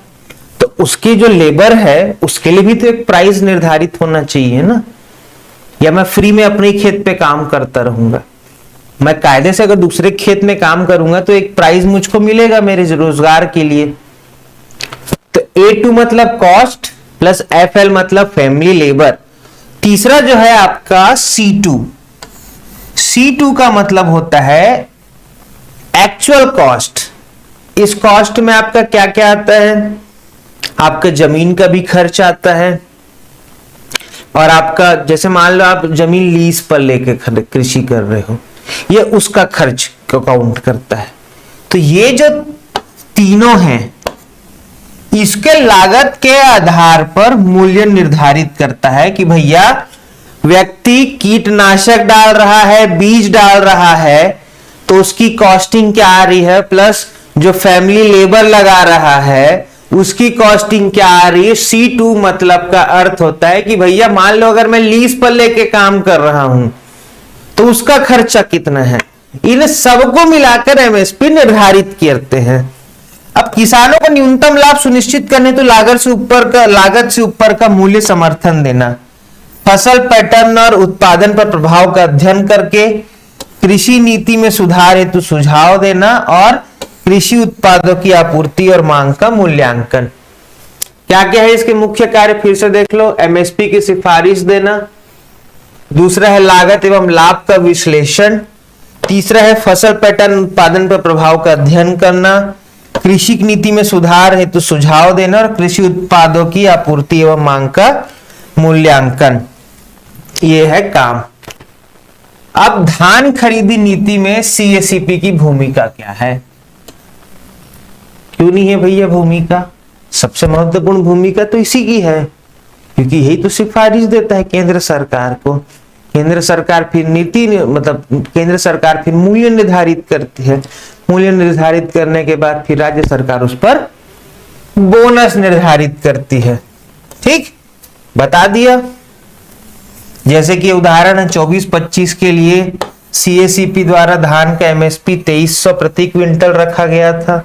तो उसकी जो लेबर है उसके लिए भी तो एक प्राइस निर्धारित होना चाहिए ना। या मैं फ्री में अपने खेत पे काम करता रहूंगा, मैं कायदे से अगर दूसरे खेत में काम करूंगा तो एक प्राइस मुझको मिलेगा मेरे रोजगार के लिए। तो A2 मतलब कॉस्ट प्लस FL मतलब फैमिली लेबर। तीसरा जो है आपका C2, C2 का मतलब होता है एक्चुअल कॉस्ट। इस कॉस्ट में आपका क्या क्या आता है? आपका जमीन का भी खर्च आता है, और आपका जैसे मान लो आप जमीन लीज पर लेके कृषि कर रहे हो, ये उसका खर्च को काउंट करता है। तो ये जो तीनों हैं इसके लागत के आधार पर मूल्य निर्धारित करता है कि भैया व्यक्ति कीटनाशक डाल रहा है, बीज डाल रहा है, तो उसकी कॉस्टिंग क्या आ रही है, प्लस जो फैमिली लेबर लगा रहा है उसकी कॉस्टिंग क्या आ रही है। C2 मतलब का अर्थ होता है कि भैया मान लो अगर मैं लीज पर लेके काम कर रहा हूं तो उसका खर्चा कितना है। इन सबको मिलाकर MSP निर्धारित करते हैं। अब किसानों को न्यूनतम लाभ सुनिश्चित करने तो लागत से ऊपर का मूल्य समर्थन देना, फसल पैटर्न और उत्पादन पर प्रभाव का अध्ययन करके कृषि नीति में सुधार हेतु सुझाव देना और कृषि उत्पादों की आपूर्ति और मांग का मूल्यांकन। क्या क्या है इसके मुख्य कार्य, फिर से देख लो। MSP की सिफारिश देना, दूसरा है लागत एवं लाभ का विश्लेषण, तीसरा है फसल पैटर्न उत्पादन पर प्रभाव का अध्ययन करना, कृषि नीति में सुधार हेतु सुझाव देना और कृषि उत्पादों की आपूर्ति एवं मांग का मूल्यांकन। ये है काम। अब धान खरीदी नीति में CACP की भूमिका क्या है। क्यों नहीं है भैया भूमिका, सबसे महत्वपूर्ण भूमिका तो इसी की है, क्योंकि यही तो सिफारिश देता है केंद्र सरकार को। केंद्र सरकार फिर नीति मतलब केंद्र सरकार फिर मूल्य निर्धारित करती है। मूल्य निर्धारित करने के बाद फिर राज्य सरकार उस पर बोनस निर्धारित करती है। ठीक, बता दिया। जैसे कि उदाहरण है 24-25 के लिए CACP द्वारा धान का MSP 2300 प्रति क्विंटल रखा गया था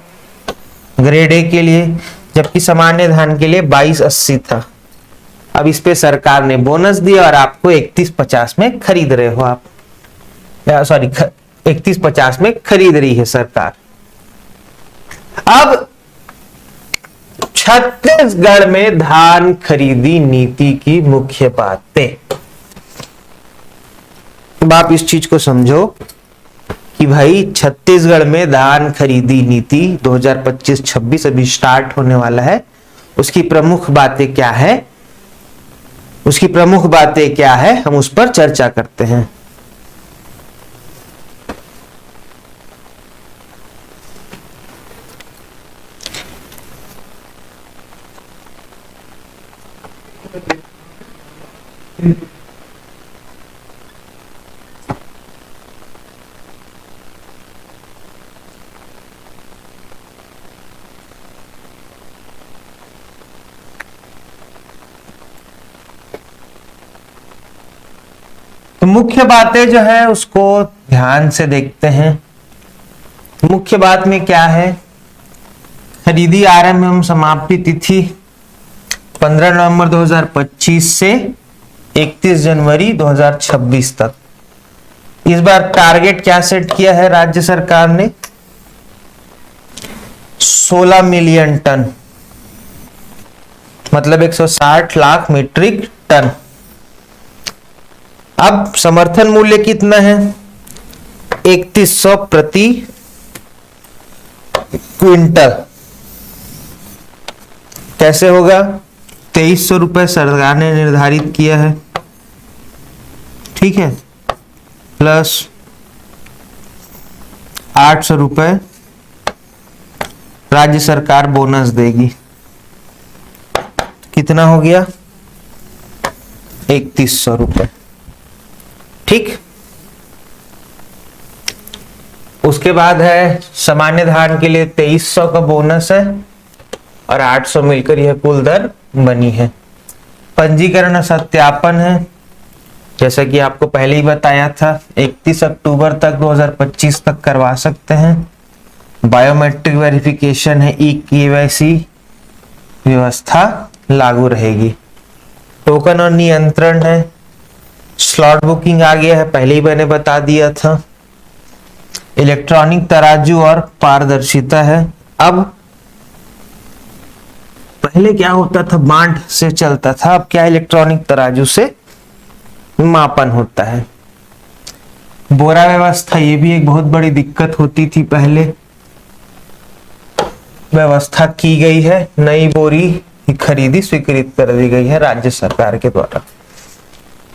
ग्रेड A के लिए, जबकि सामान्य धान के लिए 2280 था। अब इस पे सरकार ने बोनस दिया और आपको 3150 में खरीद रहे हो आप, सॉरी 3150 में खरीद रही है सरकार। अब छत्तीसगढ़ में धान खरीदी नीति की मुख्य बातें। अब आप इस चीज को समझो कि भाई छत्तीसगढ़ में धान खरीदी नीति 2025-26 अभी स्टार्ट होने वाला है। उसकी प्रमुख बातें क्या है, हम उस पर चर्चा करते हैं। तो मुख्य बातें जो है उसको ध्यान से देखते हैं। मुख्य बात में क्या है, खरीदी आरंभ एवं समाप्ति तिथि 15 नवंबर 2025 से 31 जनवरी 2026 तक। इस बार टारगेट क्या सेट किया है राज्य सरकार ने, 16 मिलियन टन, मतलब 160 लाख मीट्रिक टन। अब समर्थन मूल्य कितना है, 3100 प्रति क्विंटल। कैसे होगा, 2300 रुपए सरकार ने निर्धारित किया है, ठीक है, प्लस 800 रुपए राज्य सरकार बोनस देगी। कितना हो गया, 3100 रुपए। ठीक, उसके बाद है सामान्य धान के लिए 2300 का बोनस है और 800 मिलकर यह कुल दर बनी है। पंजीकरण सत्यापन है, जैसा कि आपको पहले ही बताया था 31 अक्टूबर तक 2025 तक करवा सकते हैं। बायोमेट्रिक वेरिफिकेशन है, eKYC व्यवस्था लागू रहेगी। टोकन और नियंत्रण है, स्लॉट बुकिंग आ गया है, पहले ही मैंने बता दिया था। इलेक्ट्रॉनिक तराजू और पारदर्शिता है। अब पहले क्या होता था, बांट से चलता था, अब क्या इलेक्ट्रॉनिक तराजू से मापन होता है। बोरा व्यवस्था, ये भी एक बहुत बड़ी दिक्कत होती थी पहले, व्यवस्था की गई है। नई बोरी की खरीदी स्वीकृत कर दी गई है राज्य सरकार के द्वारा।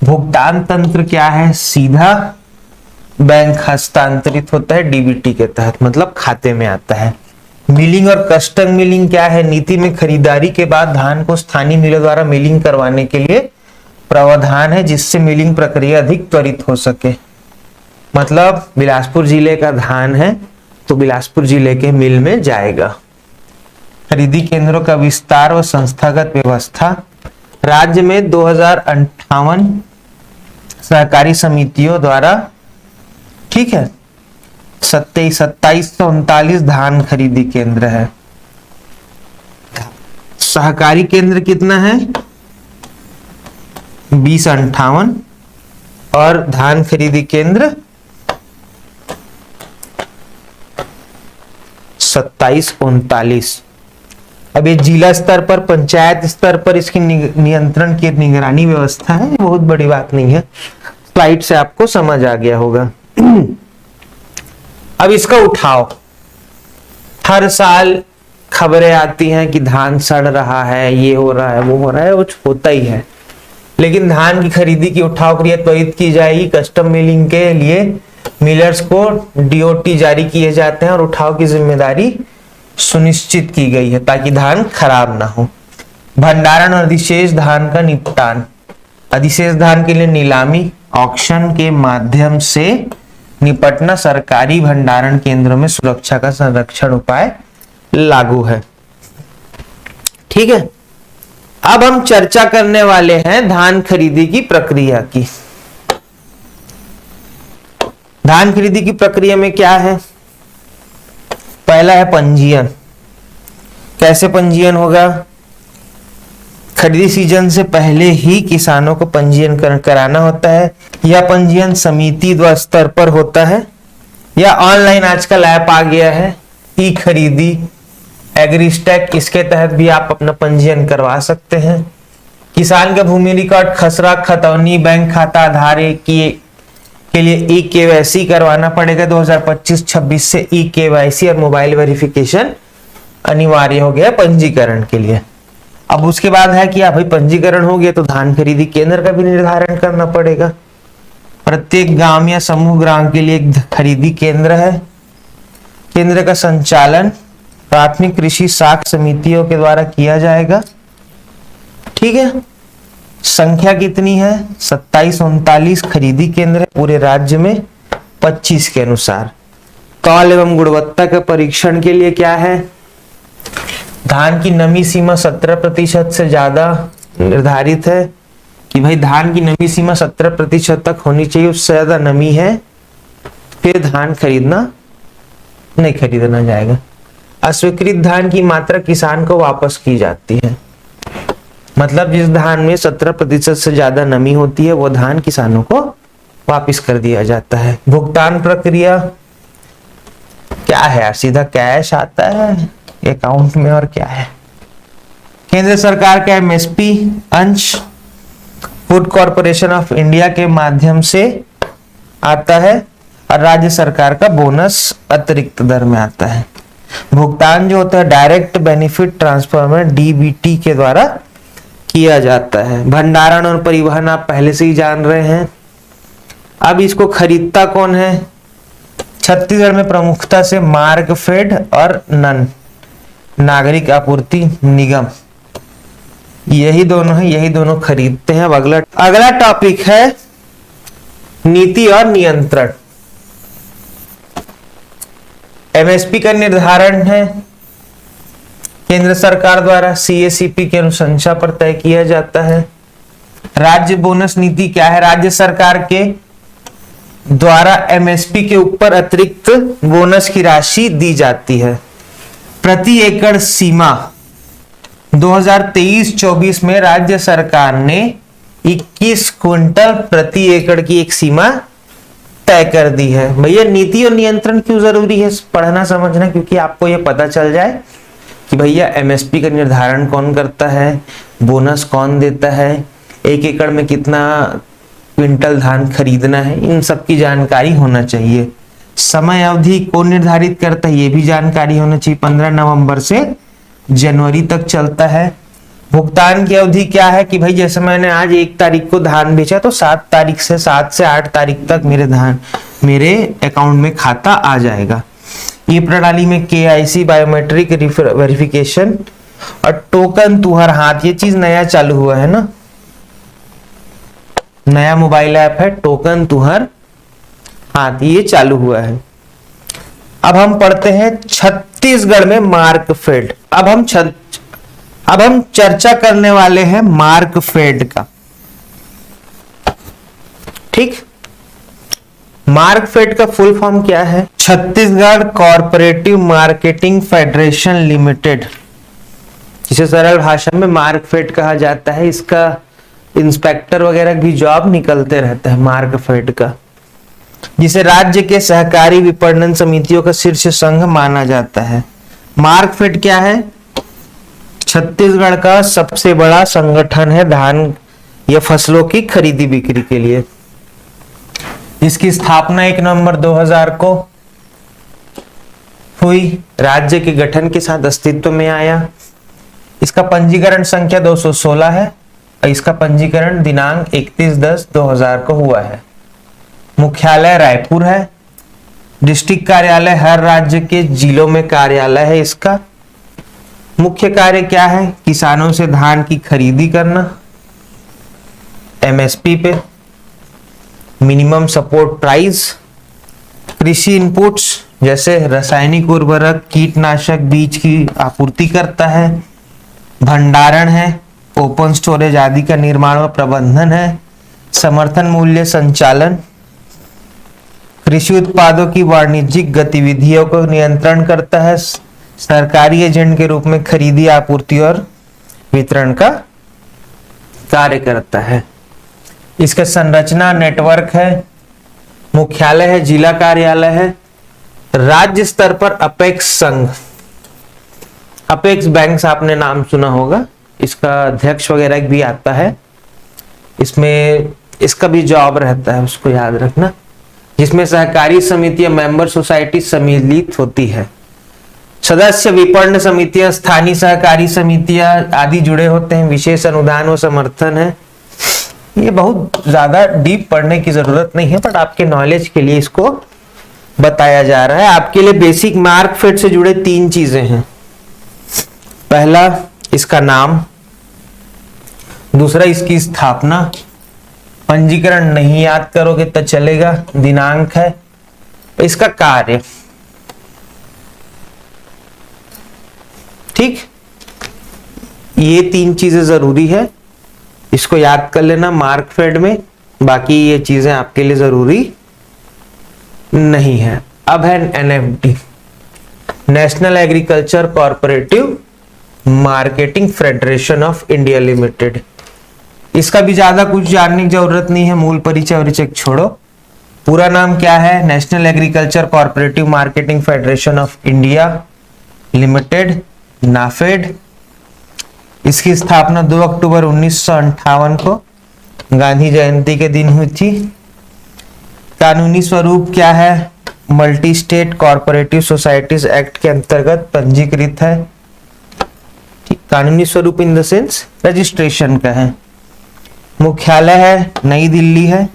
भुगतान तंत्र क्या है, सीधा बैंक हस्तांतरित होता है डीबीटी के तहत, मतलब खाते में आता है। मिलिंग और कस्टम मिलिंग क्या है, नीति में खरीदारी के बाद धान को स्थानीय मिलों द्वारा मिलिंग करवाने के लिए प्रावधान है, जिससे मिलिंग प्रक्रिया अधिक त्वरित हो सके। मतलब बिलासपुर जिले का धान है तो बिलासपुर जिले के मिल में जाएगा। खरीदी केंद्रों का विस्तार व संस्थागत व्यवस्था। राज्य में 2058 सहकारी समितियों द्वारा, ठीक है, 2739 धान खरीदी केंद्र है। सहकारी केंद्र कितना है? 2058 और धान खरीदी केंद्र 2739। अब ये जिला स्तर पर, पंचायत स्तर पर इसकी नियंत्रण की निगरानी व्यवस्था है। बहुत बड़ी बात नहीं है, स्लाइड से आपको समझ आ गया होगा। अब इसका उठाव, हर साल खबरें आती हैं कि धान सड़ रहा है, ये हो रहा है, वो हो रहा है, कुछ होता ही है। लेकिन धान की खरीदी की उठाव क्रिया त्वरित की जाएगी। कस्टम मिलिंग के लिए मिलर्स को डीओटी जारी किए जाते हैं और उठाव की जिम्मेदारी सुनिश्चित की गई है ताकि धान खराब ना हो। भंडारण और अधिशेष धान का निपटान, अधिशेष धान के लिए नीलामी, ऑक्शन के माध्यम से निपटना सरकारी भंडारण केंद्रों में सुरक्षा का संरक्षण उपाय लागू है। ठीक है, अब हम चर्चा करने वाले हैं धान खरीदी की प्रक्रिया की। धान खरीदी की प्रक्रिया में क्या है? पहला है पंजीयन। कैसे पंजीयन होगा? खरीदी सीजन से पहले ही किसानों को पंजीयन कराना होता है। यह पंजीयन समिति द्वारा स्तर पर होता है या ऑनलाइन आजकल ऐप आ गया है ई खरीदी, एग्रीस्टैक, इसके तहत भी आप अपना पंजीयन करवा सकते हैं। किसान का भूमि रिकॉर्ड, खसरा, खतौनी, बैंक खाता, आधार के लिए ई केवाईसी करवाना पड़ेगा। 2025-26 से ई केवाईसी और मोबाइल वेरिफिकेशन अनिवार्य हो गया पंजीकरण के लिए। अब उसके बाद है कि भाई पंजीकरण हो गया तो धान खरीदी केंद्र का भी निर्धारण करना पड़ेगा। प्रत्येक गांव या समूह ग्राम के लिए एक खरीदी केंद्र है। केंद्र का संचालन प्राथमिक कृषि साख समितियों के द्वारा किया जाएगा। ठीक है, संख्या कितनी है? 2739 खरीदी केंद्र है पूरे राज्य में 25 के अनुसार। तौल एवं गुणवत्ता के परीक्षण के लिए क्या है? धान की नमी सीमा 17% से ज्यादा निर्धारित है कि भाई धान की नमी सीमा 17% तक होनी चाहिए। उससे ज्यादा नमी है फिर धान नहीं खरीदना जाएगा। अस्वीकृत धान की मात्रा किसान को वापस की जाती है। मतलब जिस धान में 17% से ज्यादा नमी होती है वो धान किसानों को वापस कर दिया जाता है। भुगतान प्रक्रिया क्या है? सीधा कैश आता है अकाउंट में और क्या है? केंद्र सरकार का एमएसपी अंश फूड कॉर्पोरेशन ऑफ इंडिया के माध्यम से आता है और राज्य सरकार का बोनस अतिरिक्त दर में आता है। भुगतान जो होता है डायरेक्ट बेनिफिट ट्रांसफर में डीबीटी के द्वारा किया जाता है। भंडारण और परिवहन आप पहले से ही जान रहे हैं। अब इसको खरीदता कौन है? छत्तीसगढ़ में प्रमुखता से मार्कफेड और नागरिक आपूर्ति निगम, यही दोनों है, यही दोनों खरीदते हैं। अब अगला टॉपिक है नीति और नियंत्रण। एमएसपी का निर्धारण है केंद्र सरकार द्वारा सीएसीपी के अनुशंसा पर तय किया जाता है। राज्य बोनस नीति क्या है? राज्य सरकार के द्वारा एमएसपी के ऊपर अतिरिक्त बोनस की राशि दी जाती है। प्रति एकड़ सीमा 2023-24 में राज्य सरकार ने 21 क्विंटल प्रति एकड़ की एक सीमा तय कर दी है। भैया नीति और नियंत्रण क्यों जरूरी है पढ़ना समझना? क्योंकि आपको यह पता चल जाए कि भैया एमएसपी का निर्धारण कौन करता है, बोनस कौन देता है, एक एकड़ में कितना क्विंटल धान खरीदना है, इन सब की जानकारी होना चाहिए। समय अवधि कौन निर्धारित करता है ये भी जानकारी होना चाहिए। 15 नवंबर से जनवरी तक चलता है। भुगतान की अवधि क्या है कि भाई जैसे मैंने आज 1 तारीख को धान बेचा तो 7 से 8 तारीख तक मेरे अकाउंट में खाता आ जाएगा। ये प्रणाली में केआईसी बायोमेट्रिक वेरिफिकेशन और टोकन तुहर हाथ, ये चीज नया चालू हुआ है ना, नया मोबाइल ऐप है टोकन तुहर हाथ, ये चालू हुआ है। अब हम पढ़ते हैं छत्तीसगढ़ में मार्कफेड। अब हम चर्चा करने वाले हैं मार्कफेड का। ठीक, मार्कफेड का फुल फॉर्म क्या है? Chhattisgarh corporative marketing federation limited, जिसे सरल भाषा में मार्कफेड कहा जाता है। इसका इंस्पेक्टर वगैरह की जॉब निकलते रहता है मार्कफेड का, जिसे राज्य के सहकारी विपणन समितियों का शीर्ष संघ माना जाता है। मार्कफेड क्या है? छत्तीसगढ़ का सबसे बड़ा संगठन है धान या फसलों की खरीदी बिक्री के लिए। इसकी स्थापना 1 नवंबर 2000 को हुई। राज्य के गठन के साथ अस्तित्व में आया। इसका पंजीकरण संख्या 216 है और इसका पंजीकरण दिनांक 31/10/2000 को हुआ है। मुख्यालय रायपुर है। डिस्ट्रिक्ट कार्यालय हर राज्य के जिलों में कार्यालय है इसका। मुख्य कार्य क्या है? किसानों से धान की खरीदी करना एमएसपी पे, मिनिमम सपोर्ट प्राइस, कृषि इनपुट्स जैसे रासायनिक उर्वरक, कीटनाशक, बीज की आपूर्ति करता है। भंडारण है, ओपन स्टोरेज आदि का निर्माण व प्रबंधन है। समर्थन मूल्य संचालन, कृषि उत्पादों की वाणिज्यिक गतिविधियों को नियंत्रण करता है। सरकारी एजेंट के रूप में खरीदी, आपूर्ति और वितरण का कार्य करता है। इसका संरचना नेटवर्क है। मुख्यालय है, जिला कार्यालय है। राज्य स्तर पर अपेक्स संघ, अपेक्स बैंक्स आपने नाम सुना होगा, इसका अध्यक्ष वगैरह भी आता है। इसमें इसका भी जॉब रहता है, उसको याद रखना, जिसमें सहकारी समितियां, मेंबर सोसाइटी सम्मिलित होती है। सदस्य विपणन समितियां, स्थानीय सहकारी समितियां आदि जुड़े होते हैं। विशेष अनुदान व समर्थन है। ये बहुत ज्यादा डीप पढ़ने की जरूरत नहीं है, बट आपके नॉलेज के लिए इसको बताया जा रहा है। आपके लिए बेसिक मार्कफेड से जुड़े 3 चीजें हैं। पहला इसका नाम, दूसरा इसकी स्थापना, पंजीकरण नहीं याद करोगे तो चलेगा, दिनांक है, इसका कार्य। ठीक, ये 3 चीजें जरूरी है, इसको याद कर लेना मार्कफेड में। बाकी ये चीजें आपके लिए जरूरी नहीं है। अब है NFD, national agriculture corporative marketing federation of India limited. इसका भी ज्यादा कुछ जानने की जरूरत नहीं है, मूल परिचय और चेक छोड़ो। पूरा नाम क्या है? National agriculture corporative marketing federation of India limited, NAFED. इसकी स्थापना 2 अक्टूबर 1958 को गांधी जयंती के दिन हुई थी। कानूनी स्वरूप क्या है? Multi state corporative societies act के अंतर्गत पंजीकृत है। कानूनी स्वरूप इन द सेंस रजिस्ट्रेशन का है। मुख्यालय है, नई दिल्ली है।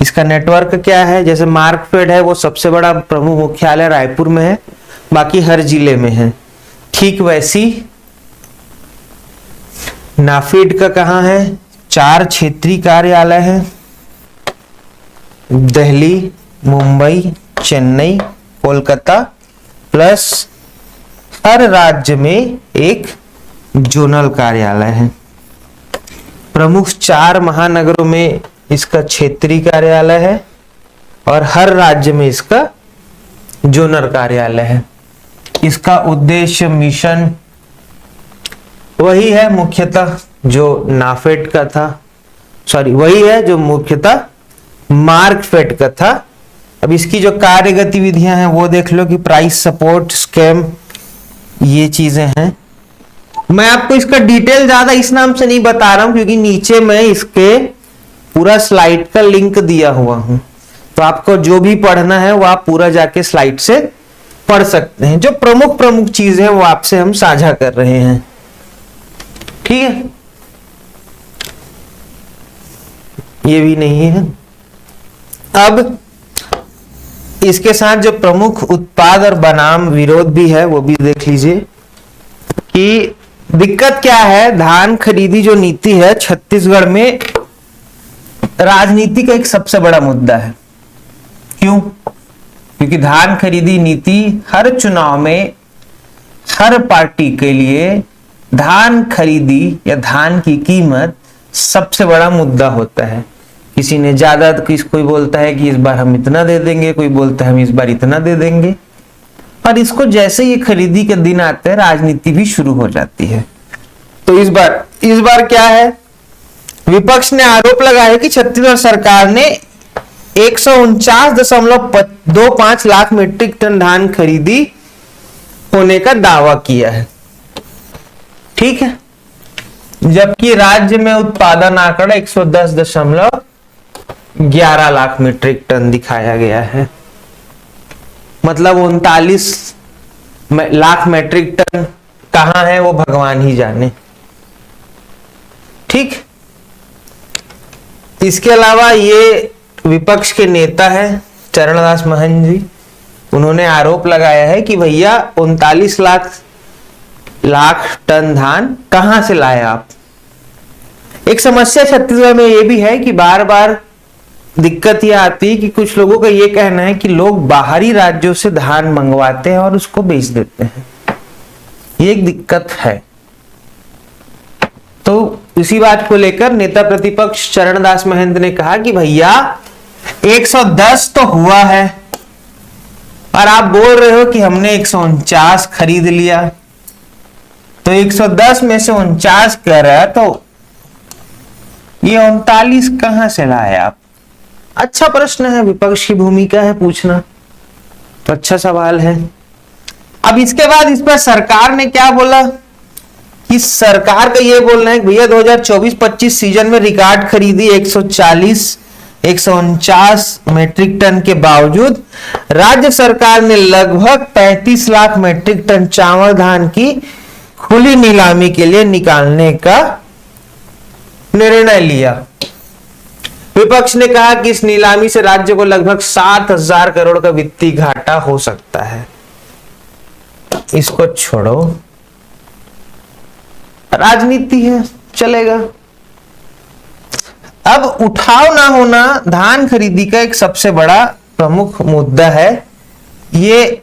इसका नेटवर्क क्या है? जैसे मार्कफेड है वो सबसे बड़ा प्रमुख मुख्यालय रायपुर में है, बाकी हर जिले में है। ठीक वैसी नाफेड का कहाँ है? 4 क्षेत्रीय कार्यालय है, दिल्ली, मुंबई, चेन्नई, कोलकाता, प्लस हर राज्य में एक जोनल कार्यालय है। प्रमुख 4 महानगरों में इसका क्षेत्रीय कार्यालय है और हर राज्य में इसका जोनल कार्यालय है। इसका उद्देश्य, मिशन वही है मुख्यतः जो नाफेड का था, सॉरी वही है जो मुख्यतः मार्कफेड का था। अब इसकी जो कार्य गतिविधियां हैं वो देख लो कि प्राइस सपोर्ट, स्कैम, ये चीजें हैं। मैं आपको इसका डिटेल ज्यादा इस नाम से नहीं बता रहा हूं क्योंकि नीचे मैं इसके पूरा स्लाइड का लिंक दिया हुआ हूं, तो आपको जो भी पढ़ना है वो आप पूरा जाके स्लाइड से पढ़ सकते हैं। जो प्रमुख प्रमुख चीजें हैं वो आपसे हम साझा कर रहे हैं, ठीक है। ये भी नहीं है। अब इसके साथ जो प्रमुख उत्पाद और बनाम विरोध भी है वो भी देख लीजिए कि दिक्कत क्या है। धान खरीदी जो नीति है छत्तीसगढ़ में राजनीति का एक सबसे बड़ा मुद्दा है। क्यों? क्योंकि धान खरीदी नीति हर चुनाव में हर पार्टी के लिए धान खरीदी या धान की कीमत सबसे बड़ा मुद्दा होता है। किसी ने ज्यादा, कोई बोलता है कि इस बार हम इतना दे देंगे, कोई बोलता है हम इस बार इतना दे देंगे, और इसको जैसे ये खरीदी के दिन आते हैं राजनीति भी शुरू हो जाती है। तो इस बार क्या है, विपक्ष ने आरोप लगाया है कि छत्तीसगढ़ सरकार ने 149.25 लाख मीट्रिक टन धान खरीदी होने का दावा किया है। ठीक है, जबकि राज्य में उत्पादन आंकड़ा 110.11 लाख मीट्रिक टन दिखाया गया है। मतलब 39 लाख मीट्रिक टन कहां है वो भगवान ही जाने। ठीक, इसके अलावा ये विपक्ष के नेता है चरणदास महंत जी, उन्होंने आरोप लगाया है कि भैया 39 लाख टन धान कहां से लाए आप। एक समस्या छत्तीसगढ़ में यह भी है कि बार बार दिक्कत यह आती है कि कुछ लोगों का यह कहना है कि लोग बाहरी राज्यों से धान मंगवाते हैं और उसको बेच देते हैं। ये एक दिक्कत है। तो इसी बात को लेकर नेता प्रतिपक्ष चरणदास महंत ने कहा कि भैया 110 तो हुआ है और आप बोल रहे हो कि हमने 149 खरीद लिया, तो 110 में से 49 कह रहा है, तो ये 39 कहां से लाए आप। अच्छा प्रश्न है, विपक्ष की भूमिका है पूछना, तो अच्छा सवाल है। अब इसके बाद इस पर सरकार ने क्या बोला कि सरकार का ये बोलना है कि भैया 2024-25 सीजन में रिकॉर्ड खरीदी 149 मीट्रिक टन के बावजूद राज्य सरकार ने लगभग 35 लाख मीट्रिक टन चावल धान की खुली नीलामी के लिए निकालने का निर्णय लिया। विपक्ष ने कहा कि इस नीलामी से राज्य को लगभग 7,000 करोड़ का वित्तीय घाटा हो सकता है। इसको छोड़ो, राजनीति है, चलेगा। अब उठाव ना होना धान खरीदी का एक सबसे बड़ा प्रमुख मुद्दा है। ये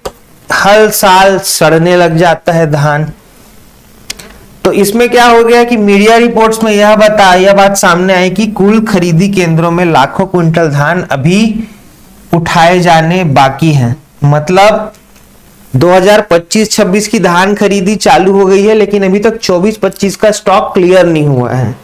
हर साल सड़ने लग जाता है धान। तो इसमें क्या हो गया कि मीडिया रिपोर्ट्स में यह बात सामने आई कि कुल खरीदी केंद्रों में लाखों क्विंटल धान अभी उठाए जाने बाकी हैं। मतलब 2025-26 की धान खरीदी चालू हो गई है, लेकिन अभी तक 24-25 का स्टॉक क्लियर नहीं हुआ है।